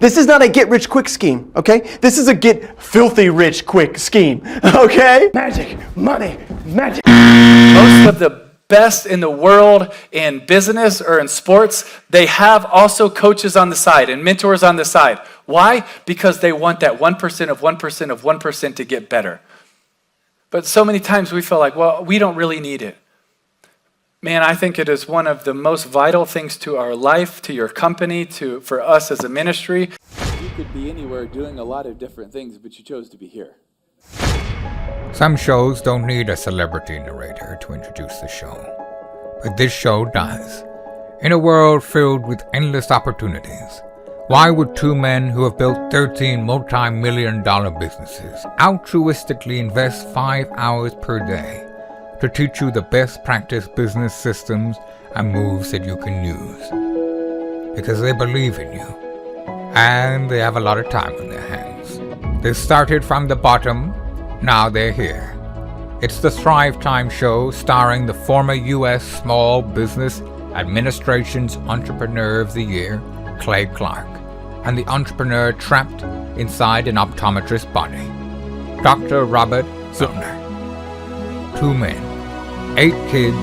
This is not a get rich quick scheme, okay? This is a get filthy rich quick scheme, okay? Magic, money, magic. Most of the best in the world in business or in sports, they have also coaches on the side and mentors on the side. Why? Because they want that 1% of 1% of 1% to get better. But so many times we feel like, well, we don't really need it. Man, I think it is one of the most vital things to our life, to your company, for us as a ministry. You could be anywhere doing a lot of different things, but you chose to be here. Some shows don't need a celebrity narrator to introduce the show, but this show does. In a world filled with endless opportunities, why would two men who have built 13 multi-million-dollar businesses altruistically invest 5 hours per day to teach you the best practice business systems and moves that you can use? Because they believe in you, and they have a lot of time on their hands. They started from the bottom, now they're here. It's the Thrivetime show starring the former U.S. Small Business Administration's Entrepreneur of the Year, Clay Clark, and the entrepreneur trapped inside an optometrist's body, Dr. Robert Zillner. 2 men, 8 kids,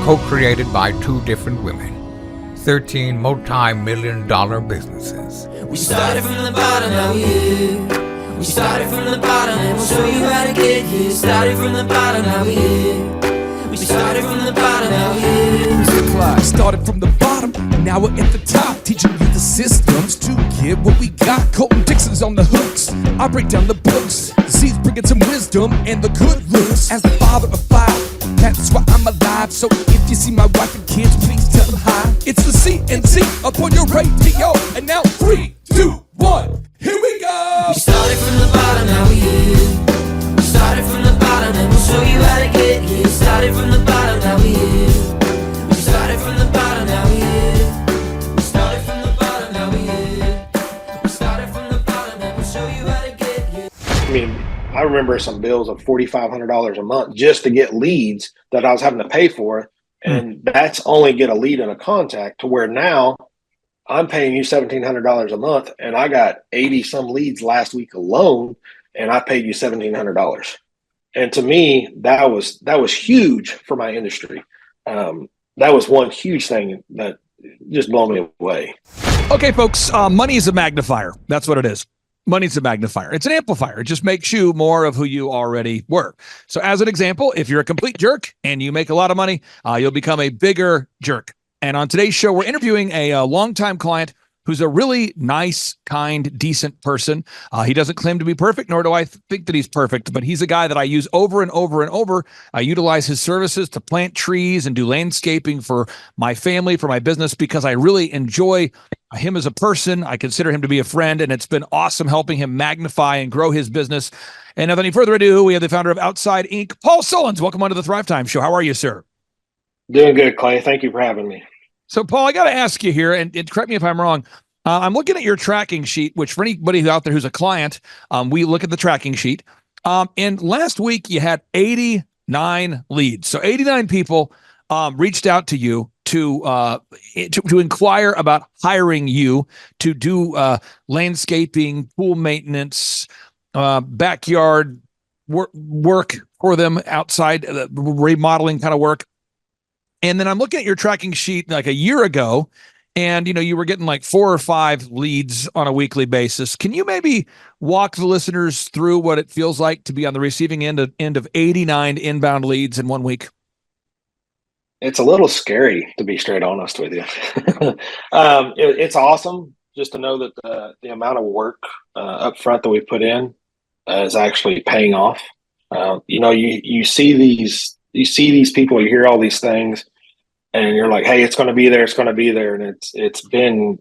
co-created by 2 different women, 13 multi-million-dollar businesses. We started from the bottom, now we're here. We started from the bottom, and we'll show you how to get here. Started from the bottom, now we're here. We started from the bottom, now we're here. Started from the bottom, now we're at the top, teaching you the systems to get what we got. Colton Dixon's on the hooks, I break down the books. Z's bringing some wisdom and the good looks. As the father of 5, that's why I'm alive. So if you see my wife and kids, please tell them hi. It's the CNC up on your radio, and now 3, 2, 1, here we go. We started from the bottom, now we're here. We started from the bottom, and we'll show you how to get here. Started from the bottom, now we're here. We started from the bottom, now we're here. We started from the bottom, now we're here. We started from the bottom, and we'll show you how to get here. I mean, I remember some bills of $4,500 a month just to get leads that I was having to pay for. And that's only get a lead and a contact, to where now I'm paying you $1,700 a month, and I got 80 some leads last week alone, and I paid you $1,700. And to me, that was huge for my industry. That was one huge thing that just blew me away. Okay, folks, money is a magnifier. That's what it is. Money's a magnifier. It's an amplifier. It just makes you more of who you already were. So as an example, if you're a complete jerk and you make a lot of money, you'll become a bigger jerk. And on today's show, we're interviewing a longtime client who's a really nice, kind, decent person. He doesn't claim to be perfect, nor do I think that he's perfect, but he's a guy that I use over and over and over. I utilize his services to plant trees and do landscaping for my family, for my business, because I really enjoy him as a person. I consider him to be a friend, and it's been awesome helping him magnify and grow his business. And without any further ado, we have the founder of Outside Inc., Paul Sullins. Welcome onto the Thrivetime Show. How are you, sir? Doing good, Clay. Thank you for having me. So, Paul, I got to ask you here, and correct me if I'm wrong. I'm looking at your tracking sheet, which for anybody who's out there who's a client, we look at the tracking sheet. And last week you had 89 leads. So 89 people reached out to you to inquire about hiring you to do landscaping, pool maintenance, backyard work for them, outside remodeling kind of work. And then I'm looking at your tracking sheet like a year ago, and you were getting like 4 or 5 leads on a weekly basis. Can you maybe walk the listeners through what it feels like to be on the receiving end of 89 inbound leads in 1 week? It's a little scary, to be straight honest with you. It's awesome just to know that the amount of work up front that we put in is actually paying off. You see these people, you hear all these things, and you're like, hey, it's going to be there. It's going to be there. And it's been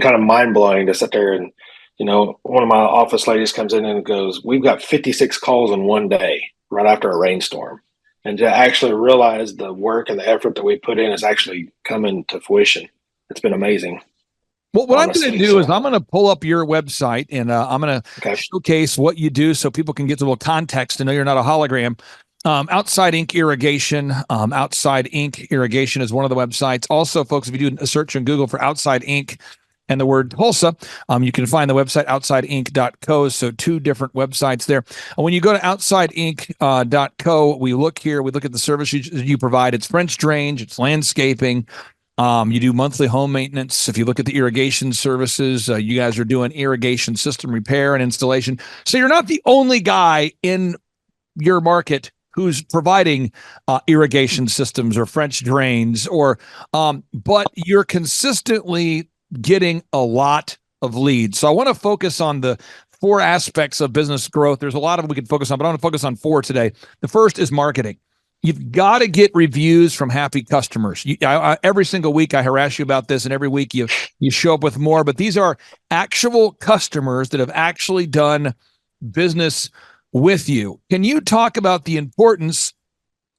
kind of mind blowing to sit there. And, one of my office ladies comes in and goes, we've got 56 calls in one day right after a rainstorm. And to actually realize the work and the effort that we put in is actually coming to fruition. It's been amazing. Well, what honestly, I'm going to do is I'm going to pull up your website, and I'm going to showcase what you do so people can get a little context to know you're not a hologram. Outside Inc. Irrigation. Outside Inc. Irrigation is one of the websites. Also, folks, if you do a search on Google for Outside Inc., and the word Tulsa. You can find the website outsideinc.co. So 2 different websites there. When you go to outsideinc.co, we look at the service you provide. It's French drains, it's landscaping. You do monthly home maintenance. If you look at the irrigation services, you guys are doing irrigation system repair and installation. So you're not the only guy in your market who's providing irrigation systems or French drains, but you're consistently getting a lot of leads. So I want to focus on the 4 aspects of business growth. There's a lot of them we can focus on, but I want to focus on 4 today. The first is marketing. You've got to get reviews from happy customers. Every single week I harass you about this, and every week you show up with more, but these are actual customers that have actually done business with you. Can you talk about the importance,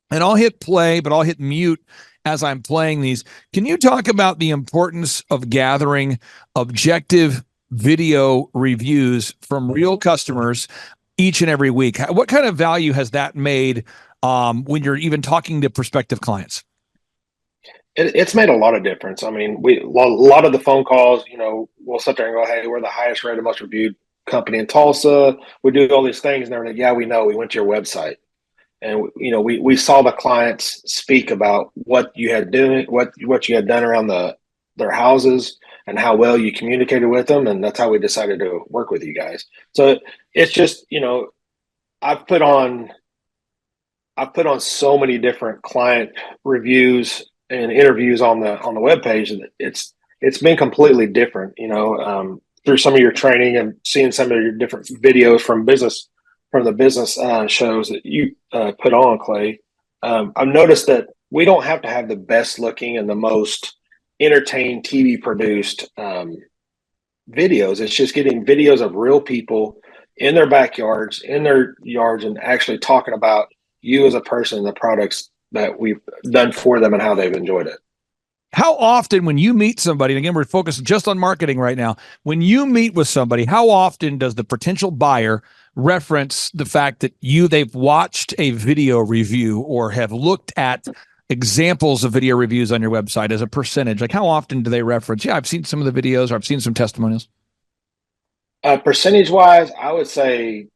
and I'll hit play, but I'll hit mute as I'm playing these. Can you talk about the importance of gathering objective video reviews from real customers each and every week? What kind of value has that made when you're even talking to prospective clients? It's made a lot of difference. I mean, a lot of the phone calls, we'll sit there and go, hey, we're the highest rated, most reviewed company in Tulsa. We do all these things, and they're like, yeah, we know. We went to your website, and we saw the clients speak about what you had doing, what you had done around their houses, and how well you communicated with them, and that's how we decided to work with you guys. So it's just, I've put on so many different client reviews and interviews on the webpage, and it's been completely different, through some of your training and seeing some of your different videos from the business shows that you put on, Clay. I've noticed that we don't have to have the best looking and the most entertained TV produced videos. It's just getting videos of real people in their backyards, in their yards, and actually talking about you as a person and the products that we've done for them and how they've enjoyed it. How often, when you meet somebody, and again, we're focused just on marketing right now, when you meet with somebody, how often does the potential buyer reference the fact that they've watched a video review or have looked at examples of video reviews on your website as a percentage? Like, how often do they reference, yeah, I've seen some of the videos, or I've seen some testimonials? Percentage wise, I would say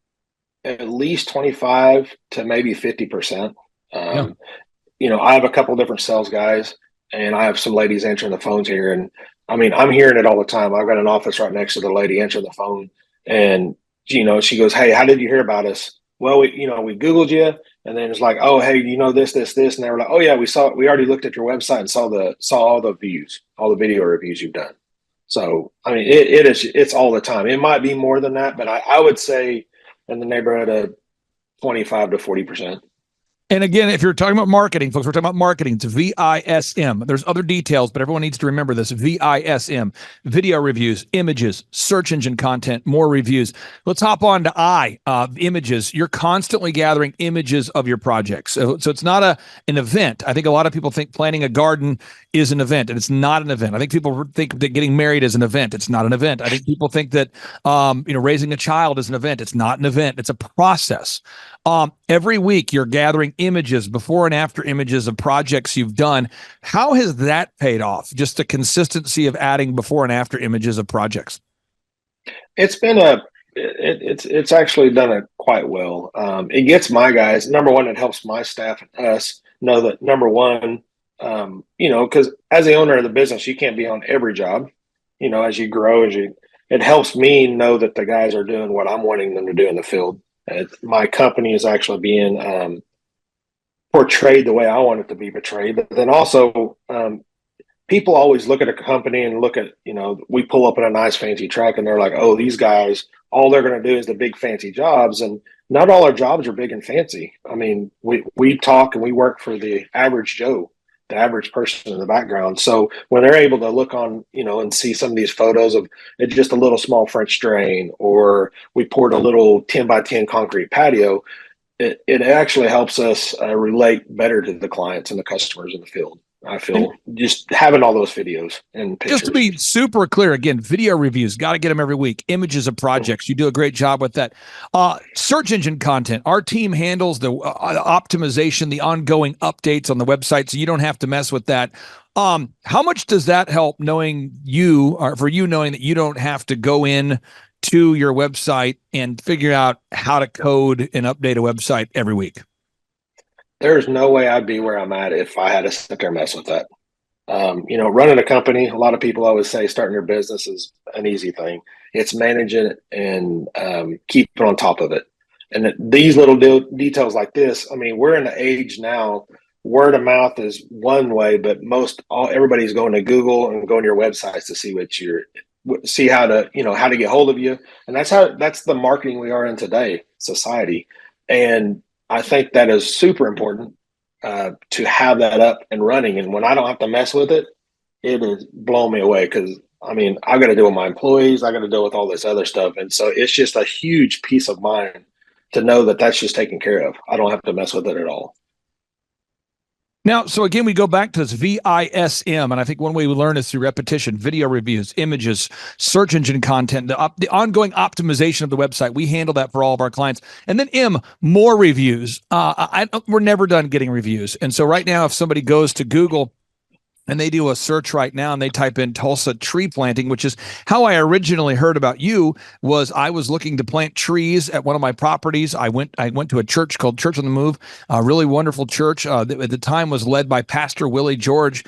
at least 25 to maybe 50%. I have a couple different sales guys, and I have some ladies answering the phones here. And I mean, I'm hearing it all the time. I've got an office right next to the lady answering the phone, and she goes, "Hey, how did you hear about us?" Well, we Googled you, and then it's like, "Oh, hey, this," and they were like, "Oh yeah, we already looked at your website and saw all the views, all the video reviews you've done." So I mean, it's all the time. It might be more than that, but I would say in the neighborhood of 25 to 40%. And again, if you're talking about marketing, folks, we're talking about marketing. It's VISM. There's other details, but everyone needs to remember this. VISM, video reviews, images, search engine content, more reviews. Let's hop on to images. You're constantly gathering images of your projects. So it's not an event. I think a lot of people think planting a garden is an event, and it's not an event. I think people think that getting married is an event. It's not an event. I think people think that raising a child is an event. It's not an event. It's a process. Every week you're gathering images, before and after images of projects you've done. How has that paid off? Just the consistency of adding before and after images of projects. It's been it's actually done it quite well. It gets my guys, number one, it helps my staff and us know that, number one, because as the owner of the business, you can't be on every job, as you grow, it helps me know that the guys are doing what I'm wanting them to do in the field. My company is actually being portrayed the way I want it to be portrayed. But then also, people always look at a company and look at, we pull up in a nice fancy truck and they're like, oh, these guys, all they're going to do is the big fancy jobs. And not all our jobs are big and fancy. I mean, we talk and we work for the average Joe, the average person in the background. So when they're able to look on, and see some of these photos of just a little small French drain, or we poured a little 10 by 10 concrete patio, it actually helps us relate better to the clients and the customers in the field. I feel just having all those videos and pictures. Just to be super clear, again, video reviews, got to get them every week. Images of projects, you do a great job with that. Search engine content, our team handles the optimization, the ongoing updates on the website, so you don't have to mess with that. How much does that help knowing you, or for you knowing that you don't have to go in to your website and figure out how to code and update a website every week? There's no way I'd be where I'm at if I had to sit there and mess with that. Running a company, a lot of people always say starting your business is an easy thing. It's managing it and keeping on top of it. And these little details like this, I mean, we're in the age now, word of mouth is one way, but everybody's going to Google and going to your websites to see how to get hold of you. And that's the marketing we are in today, society. And I think that is super important to have that up and running. And when I don't have to mess with it, it is blowing me away because, I mean, I got to deal with my employees. I got to deal with all this other stuff. And so it's just a huge peace of mind to know that that's just taken care of. I don't have to mess with it at all. Now, so again, we go back to this VISM, and I think one way we learn is through repetition, video reviews, images, search engine content, the ongoing optimization of the website. We handle that for all of our clients. And then M, more reviews. We're never done getting reviews. And so right now, if somebody goes to Google and they do a search right now and they type in Tulsa tree planting, which is how I originally heard about you. I was looking to plant trees at one of my properties. I went to a church called Church on the Move, a really wonderful church that at the time was led by Pastor Willie George.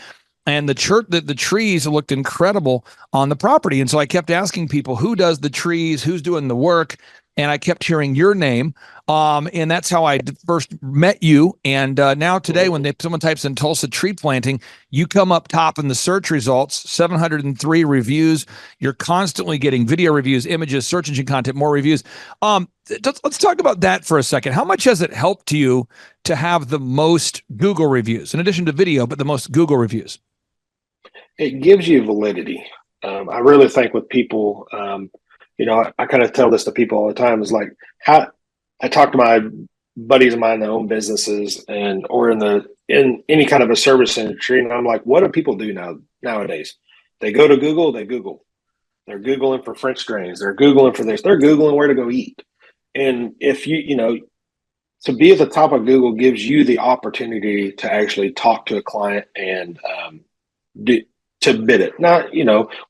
And the trees looked incredible on the property. And so I kept asking people, who does the trees, who's doing the work? And I kept hearing your name. And that's how I first met you. And now today, when someone types in Tulsa tree planting, you come up top in the search results, 703 reviews. You're constantly getting video reviews, images, search engine content, more reviews. Let's talk about that for a second. How much has it helped you to have the most Google reviews, in addition to video, but the most Google reviews? It gives you validity. I really think with people, I kind of tell this to people all the time, is like how I talk to my buddies of mine that own businesses or in any kind of a service industry. And I'm like, what do people do nowadays? They go to Google, they Google. They're Googling for French drains. They're Googling for this. They're Googling where to go eat. And if to be at the top of Google gives you the opportunity to actually talk to a client and to bid it. Now,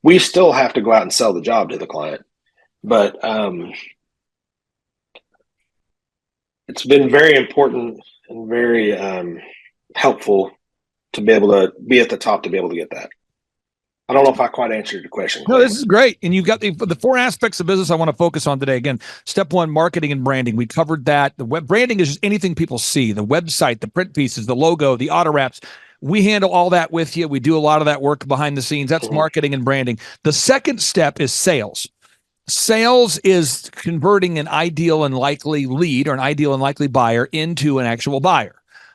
we still have to go out and sell the job to the client. But it's been very important and very helpful to be able to be at the top to be able to get that. I don't know if I quite answered your question. No, this is great. And you've got the four aspects of business I want to focus on today. Again, step one, marketing and branding. We covered that. The web branding is just anything people see, the website, the print pieces, the logo, the auto wraps. We handle all that with you. We do a lot of that work behind the scenes. That's marketing and branding. The second step is sales. Sales is converting an ideal and likely lead or an ideal and likely buyer into an actual buyer.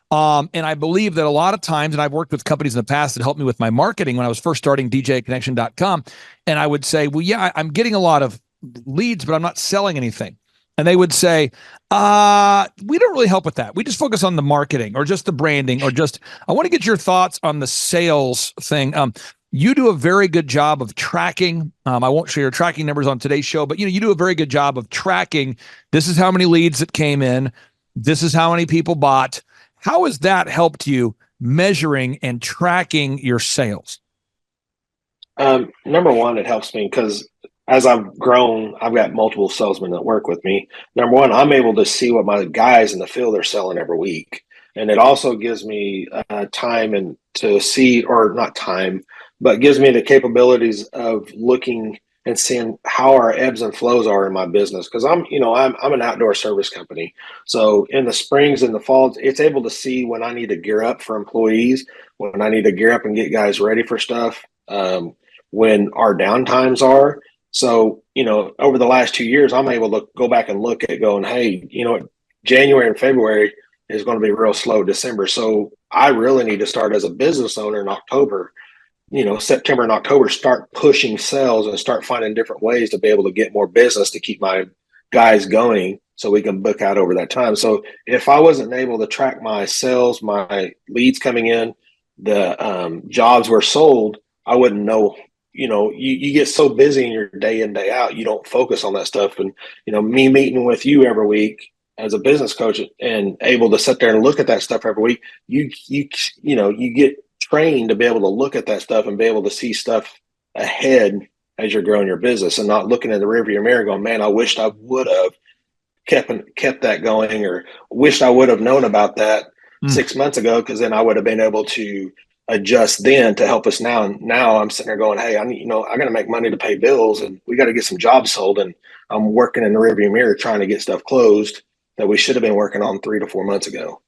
And I believe that a lot of times, and I've worked with companies in the past that helped me with my marketing when I was first starting djconnection.com. And I would say, well, yeah, I'm getting a lot of leads, but I'm not selling anything. And they would say, we don't really help with that. We just focus on the marketing or just the branding or just, I want to get your thoughts on the sales thing. You do a very good job of tracking. I won't share your tracking numbers on today's show, but you do a very good job of tracking. This is how many leads that came in. This is how many people bought. How has that helped you measuring and tracking your sales? Number one, it helps me because as I've grown, I've got multiple salesmen that work with me. Number one, I'm able to see what my guys in the field are selling every week. And it also gives me time and to see, or not time, but gives me the capabilities of looking and seeing how our ebbs and flows are in my business. Because I'm an outdoor service company. So in the springs and the falls, it's able to see when I need to gear up for employees, when I need to gear up and get guys ready for stuff, when our downtimes are. So, over the last 2 years, I'm able to go back and look at going, hey, January and February is going to be real slow. December. So I really need to start as a business owner in October, September and October, start pushing sales and start finding different ways to be able to get more business to keep my guys going so we can book out over that time. So if I wasn't able to track my sales, my leads coming in, the jobs were sold, I wouldn't know. You get so busy in your day in, day out, you don't focus on that stuff. And, me meeting with you every week as a business coach and able to sit there and look at that stuff every week, you get trained to be able to look at that stuff and be able to see stuff ahead as you're growing your business and not looking in the rearview mirror going, man, I wished I would have kept that going, or wished I would have known about that 6 months ago, because then I would have been able to adjust then to help us now. And now I'm sitting there going, hey, I got to make money to pay bills, and we got to get some jobs sold. And I'm working in the rearview mirror trying to get stuff closed that we should have been working on 3 to 4 months ago.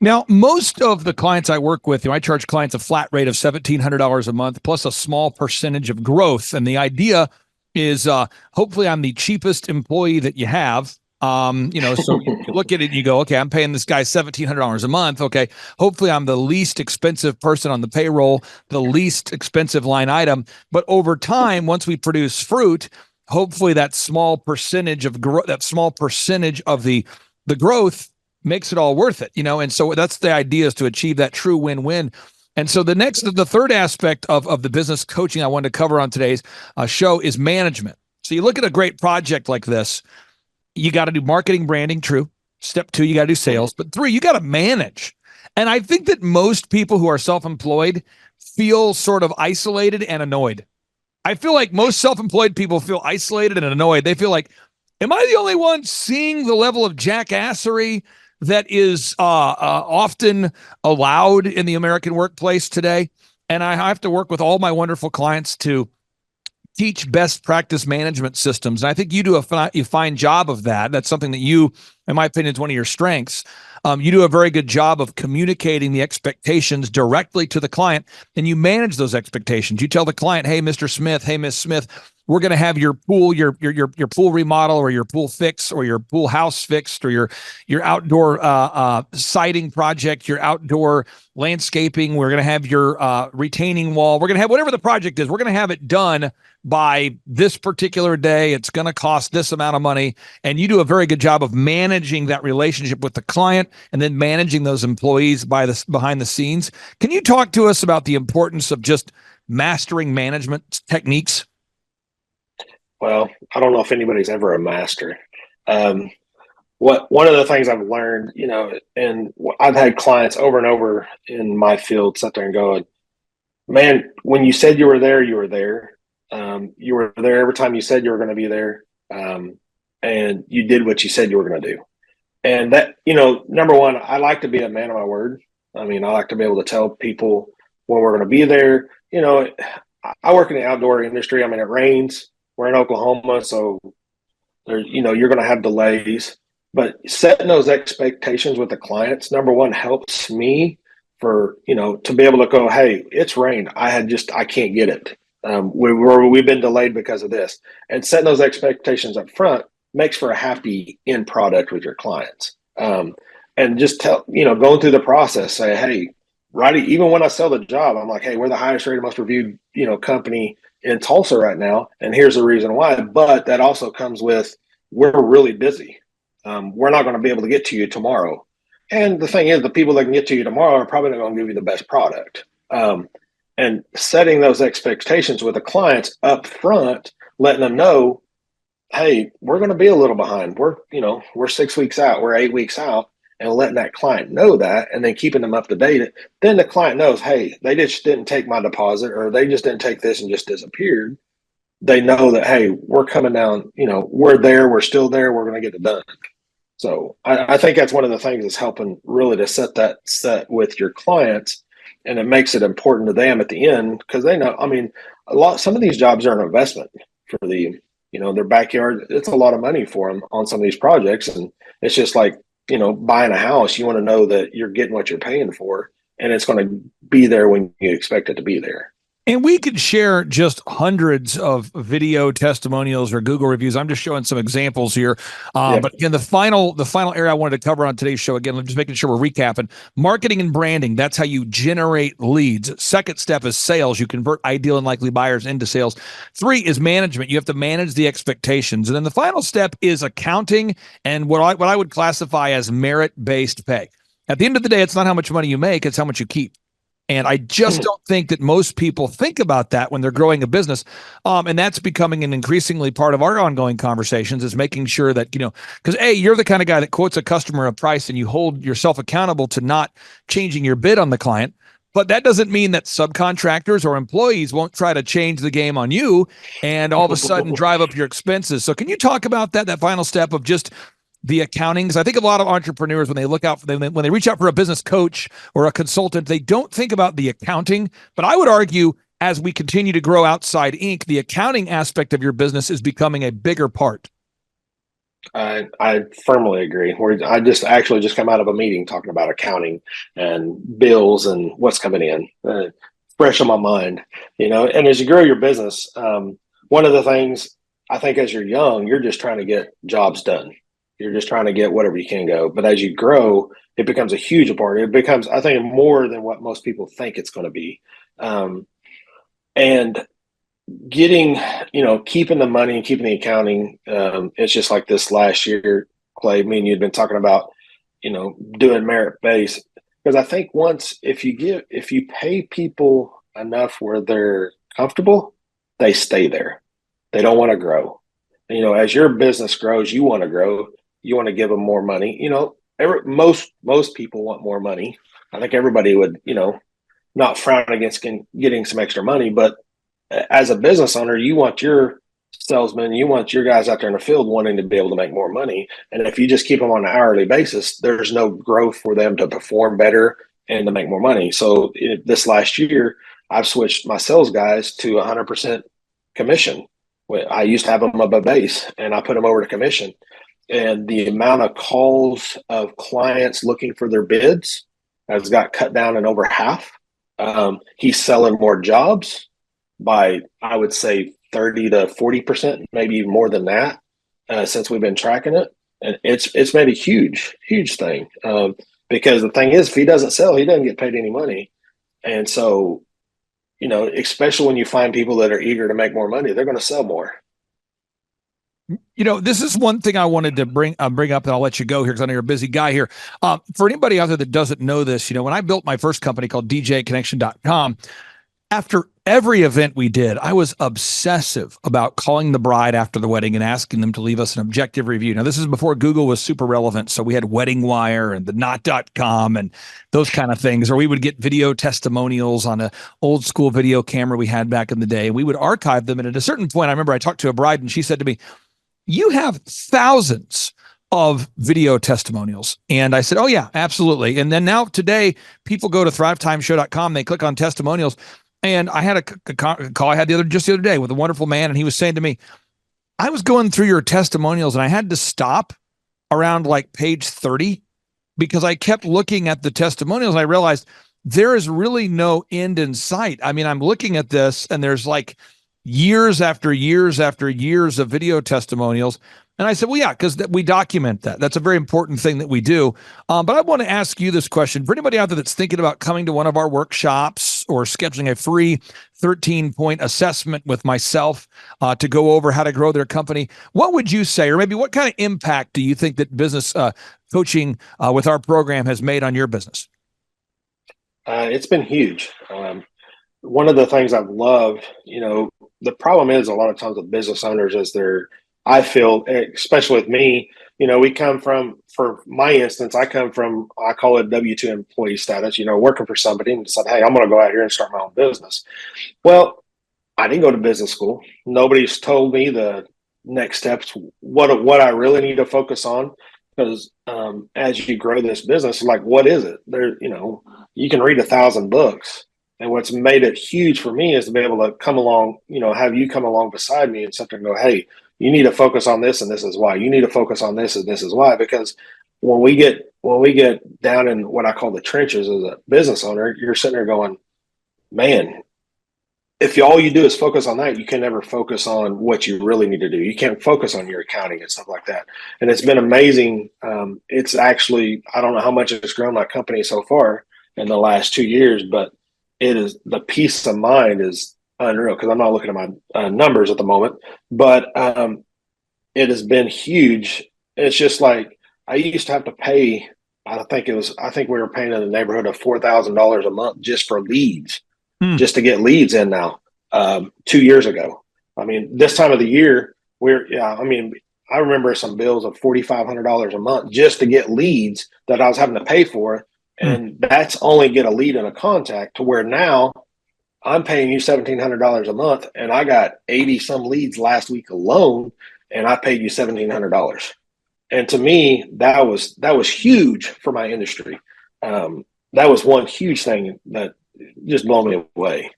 Now, most of the clients I work with, I charge clients a flat rate of $1,700 a month plus a small percentage of growth. And the idea is hopefully I'm the cheapest employee that you have. So you look at it and you go, okay, I'm paying this guy $1,700 a month. Okay, hopefully I'm the least expensive person on the payroll, the least expensive line item. But over time, once we produce fruit, hopefully that small percentage of the growth makes it all worth it, and so that's the idea, is to achieve that true win-win. And so the third aspect of the business coaching I wanted to cover on today's show is management. So you look at a great project like this, you got to do marketing, branding, true. Step 2, you got to do sales. But 3, you got to manage. And I think that most people who are self-employed feel sort of isolated and annoyed. I feel like most self-employed people feel isolated and annoyed. They feel like, am I the only one seeing the level of jackassery that is often allowed in the American workplace today? And I have to work with all my wonderful clients to teach best practice management systems. And I think you do a fine job of that. That's something that you, in my opinion, is one of your strengths. You do a very good job of communicating the expectations directly to the client, and you manage those expectations. You tell the client, hey, Mr. Smith, hey, Miss Smith, we're going to have your pool, your pool remodel, or your pool fix, or your pool house fixed, or your outdoor siding project, your outdoor landscaping. We're going to have your retaining wall. We're going to have whatever the project is. We're going to have it done by this particular day. It's going to cost this amount of money. And you do a very good job of managing that relationship with the client and then managing those employees behind the scenes. Can you talk to us about the importance of just mastering management techniques? Well, I don't know if anybody's ever a master. One of the things I've learned, and I've had clients over and over in my field sit there and go, man, when you said you were there, you were there. You were there every time you said you were going to be there. And you did what you said you were going to do. And that, number one, I like to be a man of my word. I mean, I like to be able to tell people when we're going to be there. I work in the outdoor industry. I mean, it rains. We're in Oklahoma, so you're going to have delays. But setting those expectations with the clients, number one, helps me for to be able to go, hey, it's rained. I can't get it. We've been delayed because of this. And setting those expectations up front makes for a happy end product with your clients. And just going through the process, say, hey, right, even when I sell the job, I'm like, hey, we're the highest rated, most reviewed, company in Tulsa right now, and here's the reason why. But that also comes with, we're really busy. We're not going to be able to get to you tomorrow. And the thing is, the people that can get to you tomorrow are probably not going to give you the best product. And setting those expectations with the clients up front, letting them know, hey, we're going to be a little behind. We're 6 weeks out, we're 8 weeks out, and letting that client know that, and then keeping them up to date. Then the client knows, hey, they just didn't take my deposit, or they just didn't take this and just disappeared. They know that, hey, we're coming down, we're there, we're still there, we're going to get it done. So I think that's one of the things that's helping really to set with your clients, and it makes it important to them at the end, because they know, I mean, some of these jobs are an investment for their backyard. It's a lot of money for them on some of these projects. And it's just like, buying a house, you want to know that you're getting what you're paying for, and it's going to be there when you expect it to be there. And we could share just hundreds of video testimonials or Google reviews. I'm just showing some examples here. But again, the final area I wanted to cover on today's show, again, I'm just making sure we're recapping. Marketing and branding, that's how you generate leads. Second step is sales. You convert ideal and likely buyers into sales. 3 is management. You have to manage the expectations. And then the final step is accounting and what I would classify as merit-based pay. At the end of the day, it's not how much money you make, it's how much you keep. And I just don't think that most people think about that when they're growing a business. And that's becoming an increasingly part of our ongoing conversations, is making sure that, because you're the kind of guy that quotes a customer a price and you hold yourself accountable to not changing your bid on the client. But that doesn't mean that subcontractors or employees won't try to change the game on you and all of a sudden drive up your expenses. So can you talk about that final step of just the accounting? Because I think a lot of entrepreneurs, when they look out for them, when they reach out for a business coach or a consultant, they don't think about the accounting. But I would argue, as we continue to grow Outside Inc., the accounting aspect of your business is becoming a bigger part. I firmly agree. I just come out of a meeting talking about accounting and bills and what's coming in, fresh on my mind, and as you grow your business, one of the things I think, as you're young, you're just trying to get jobs done. You're just trying to get whatever you can go. But as you grow, it becomes a huge part. It becomes, I think, more than what most people think it's going to be. And getting, keeping the money and keeping the accounting, it's just like this last year, Clay, me and you had been talking about, doing merit based. Because I think if you pay people enough where they're comfortable, they stay there. They don't want to grow. As your business grows, you want to grow. You want to give them more money. Most people want more money. I think everybody would, not frown against getting some extra money. But as a business owner, you want your salesmen, you want your guys out there in the field wanting to be able to make more money. And if you just keep them on an hourly basis, there's no growth for them to perform better and to make more money. So this last year, I've switched my sales guys to 100% commission. I used to have them above base, and I put them over to commission. And the amount of calls of clients looking for their bids has got cut down in over half. He's selling more jobs by, I would say, 30 to 40%, maybe even more than that, since we've been tracking it. And it's made a huge, huge thing. Because the thing is, if he doesn't sell, he doesn't get paid any money. And so, especially when you find people that are eager to make more money, they're going to sell more. This is one thing I wanted to bring up, and I'll let you go here because I know you're a busy guy here. For anybody out there that doesn't know this, when I built my first company called DJConnection.com, after every event we did, I was obsessive about calling the bride after the wedding and asking them to leave us an objective review. Now, this is before Google was super relevant, so we had Wedding Wire and the Knot.com and those kind of things, or we would get video testimonials on an old school video camera we had back in the day, and we would archive them. And at a certain point, I remember I talked to a bride, and she said to me, "You have thousands of video testimonials." And I said, "Oh yeah, absolutely." And then now today, people go to thrivetimeshow.com, they click on testimonials. And I had a call I had just the other day with a wonderful man, and he was saying to me, "I was going through your testimonials and I had to stop around like page 30 because I kept looking at the testimonials and I realized there is really no end in sight. I mean, I'm looking at this and there's like years after years after years of video testimonials." And I said, "Well, yeah, because we document that. That's a very important thing that we do." But I want to ask you this question. For anybody out there that's thinking about coming to one of our workshops or scheduling a free 13-point assessment with myself to go over how to grow their company, what would you say, or maybe what kind of impact do you think that business coaching with our program has made on your business? It's been huge. One of the things I've loved, the problem is a lot of times with business owners is I feel, especially with me, we come from, for my instance, I come from, I call it W-2 employee status, working for somebody and decide, hey, I'm going to go out here and start my own business. Well, I didn't go to business school. Nobody's told me the next steps, what I really need to focus on. Because as you grow this business, like, what is it? You can read 1,000 books. And what's made it huge for me is to be able to come along, have you come along beside me and something go, hey, you need to focus on this and this is why. You need to focus on this and this is why. Because when we get down in what I call the trenches as a business owner, you're sitting there going, man, if all you do is focus on that, you can never focus on what you really need to do. You can't focus on your accounting and stuff like that. And it's been amazing. It's actually, I don't know how much it's grown my company so far in the last 2 years, but it is, the peace of mind is unreal, because I'm not looking at my numbers at the moment, but it has been huge. It's just like I used to have to pay I think we were paying in the neighborhood of $4,000 a month just for leads, Hmm. just to get leads in now. 2 years ago. I mean, this time of the year, I remember some bills of $4,500 a month just to get leads that I was having to pay for. Hmm. And that's only get a lead and a contact, to where now I'm paying you $1,700 a month, and I got 80 some leads last week alone, and I paid you $1,700. And to me, that was huge for my industry. That was one huge thing that just blew me away.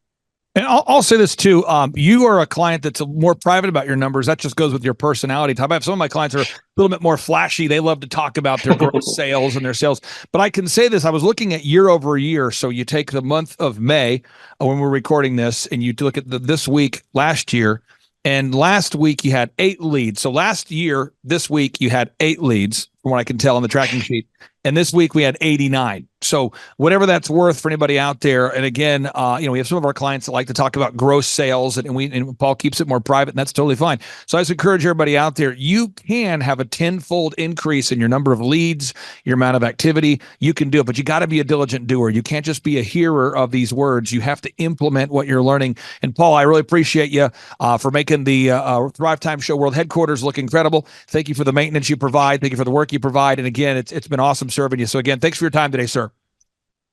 And I'll say this too. You are a client that's more private about your numbers. That just goes with your personality type. I have some of my clients are a little bit more flashy. They love to talk about their gross sales and their sales. But I can say this: I was looking at year over year. So you take the month of May when we're recording this, and you look at this week last year. And last week you had 8 leads. So last year, this week you had 8 leads, from what I can tell on the tracking sheet. And this week we had 89. So whatever that's worth for anybody out there. And again, we have some of our clients that like to talk about gross sales, and Paul keeps it more private, and that's totally fine. So I just encourage everybody out there, you can have a 10-fold increase in your number of leads, your amount of activity. You can do it, but you got to be a diligent doer. You can't just be a hearer of these words. You have to implement what you're learning. And Paul, I really appreciate you for making the Thrivetime Show World Headquarters look incredible. Thank you for the maintenance you provide. Thank you for the work you provide. And again, it's been awesome serving you. So again, thanks for your time today, sir.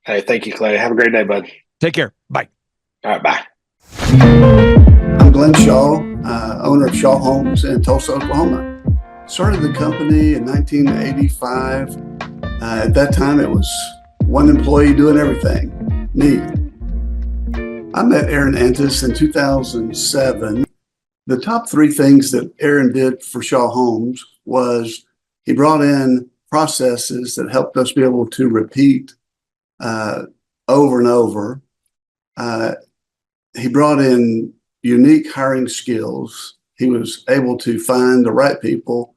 Hey, thank you, Clay. Have a great day, bud. Take care. Bye. All right, bye. I'm Glenn Shaw, owner of Shaw Homes in Tulsa, Oklahoma. Started the company in 1985. At that time, it was one employee doing everything, me. I met Aaron Antis in 2007. The top 3 things that Aaron did for Shaw Homes was he brought in processes that helped us be able to repeat over and over. He brought in unique hiring skills. He was able to find the right people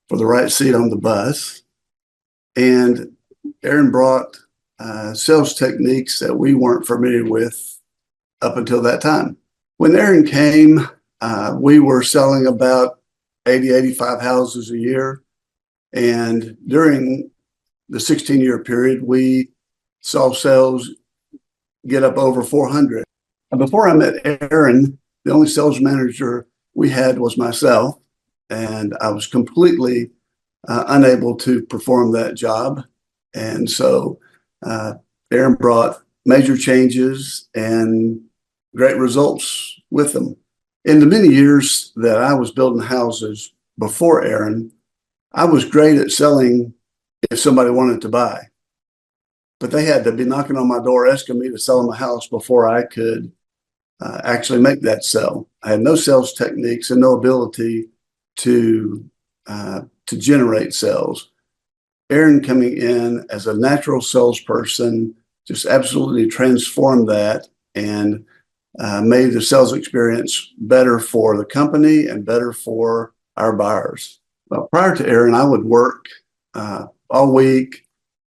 for the right seat on the bus. And Aaron brought sales techniques that we weren't familiar with up until that time. When Aaron came, we were selling about 80, 85 houses a year. And during the 16-year period, we saw sales get up over 400. Before I met Aaron, the only sales manager we had was myself, and I was completely unable to perform that job. And so Aaron brought major changes and great results with them. In the many years that I was building houses before Aaron, I was great at selling if somebody wanted to buy. But they had to be knocking on my door asking me to sell them a house before I could actually make that sell. I had no sales techniques and no ability to generate sales. Aaron coming in as a natural salesperson just absolutely transformed that and made the sales experience better for the company and better for our buyers. Well, prior to Aaron, I would work all week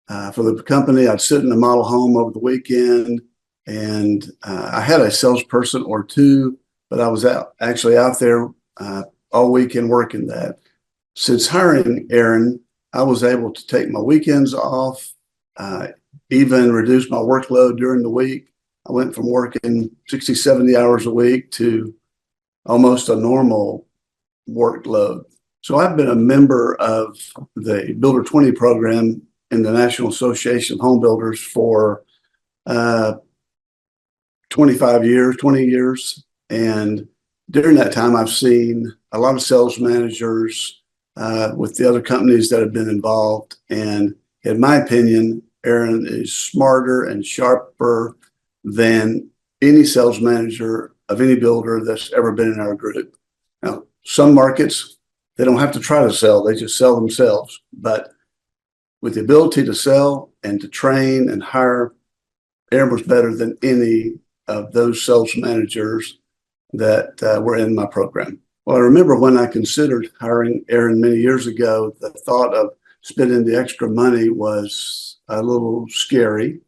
for the company. I'd sit in a model home over the weekend, and I had a salesperson or two, but I was actually out there all weekend working that. Since hiring Aaron, I was able to take my weekends off, even reduce my workload during the week. I went from working 60, 70 hours a week to almost a normal workload. So I've been a member of the Builder 20 program in the National Association of Home Builders for 25 years, 20 years. And during that time, I've seen a lot of sales managers with the other companies that have been involved. And in my opinion, Aaron is smarter and sharper than any sales manager of any builder that's ever been in our group. Now, some markets, they don't have to try to sell, they just sell themselves. But with the ability to sell and to train and hire, Aaron was better than any of those sales managers that were in my program. Well, I remember when I considered hiring Aaron many years ago, the thought of spending the extra money was a little scary.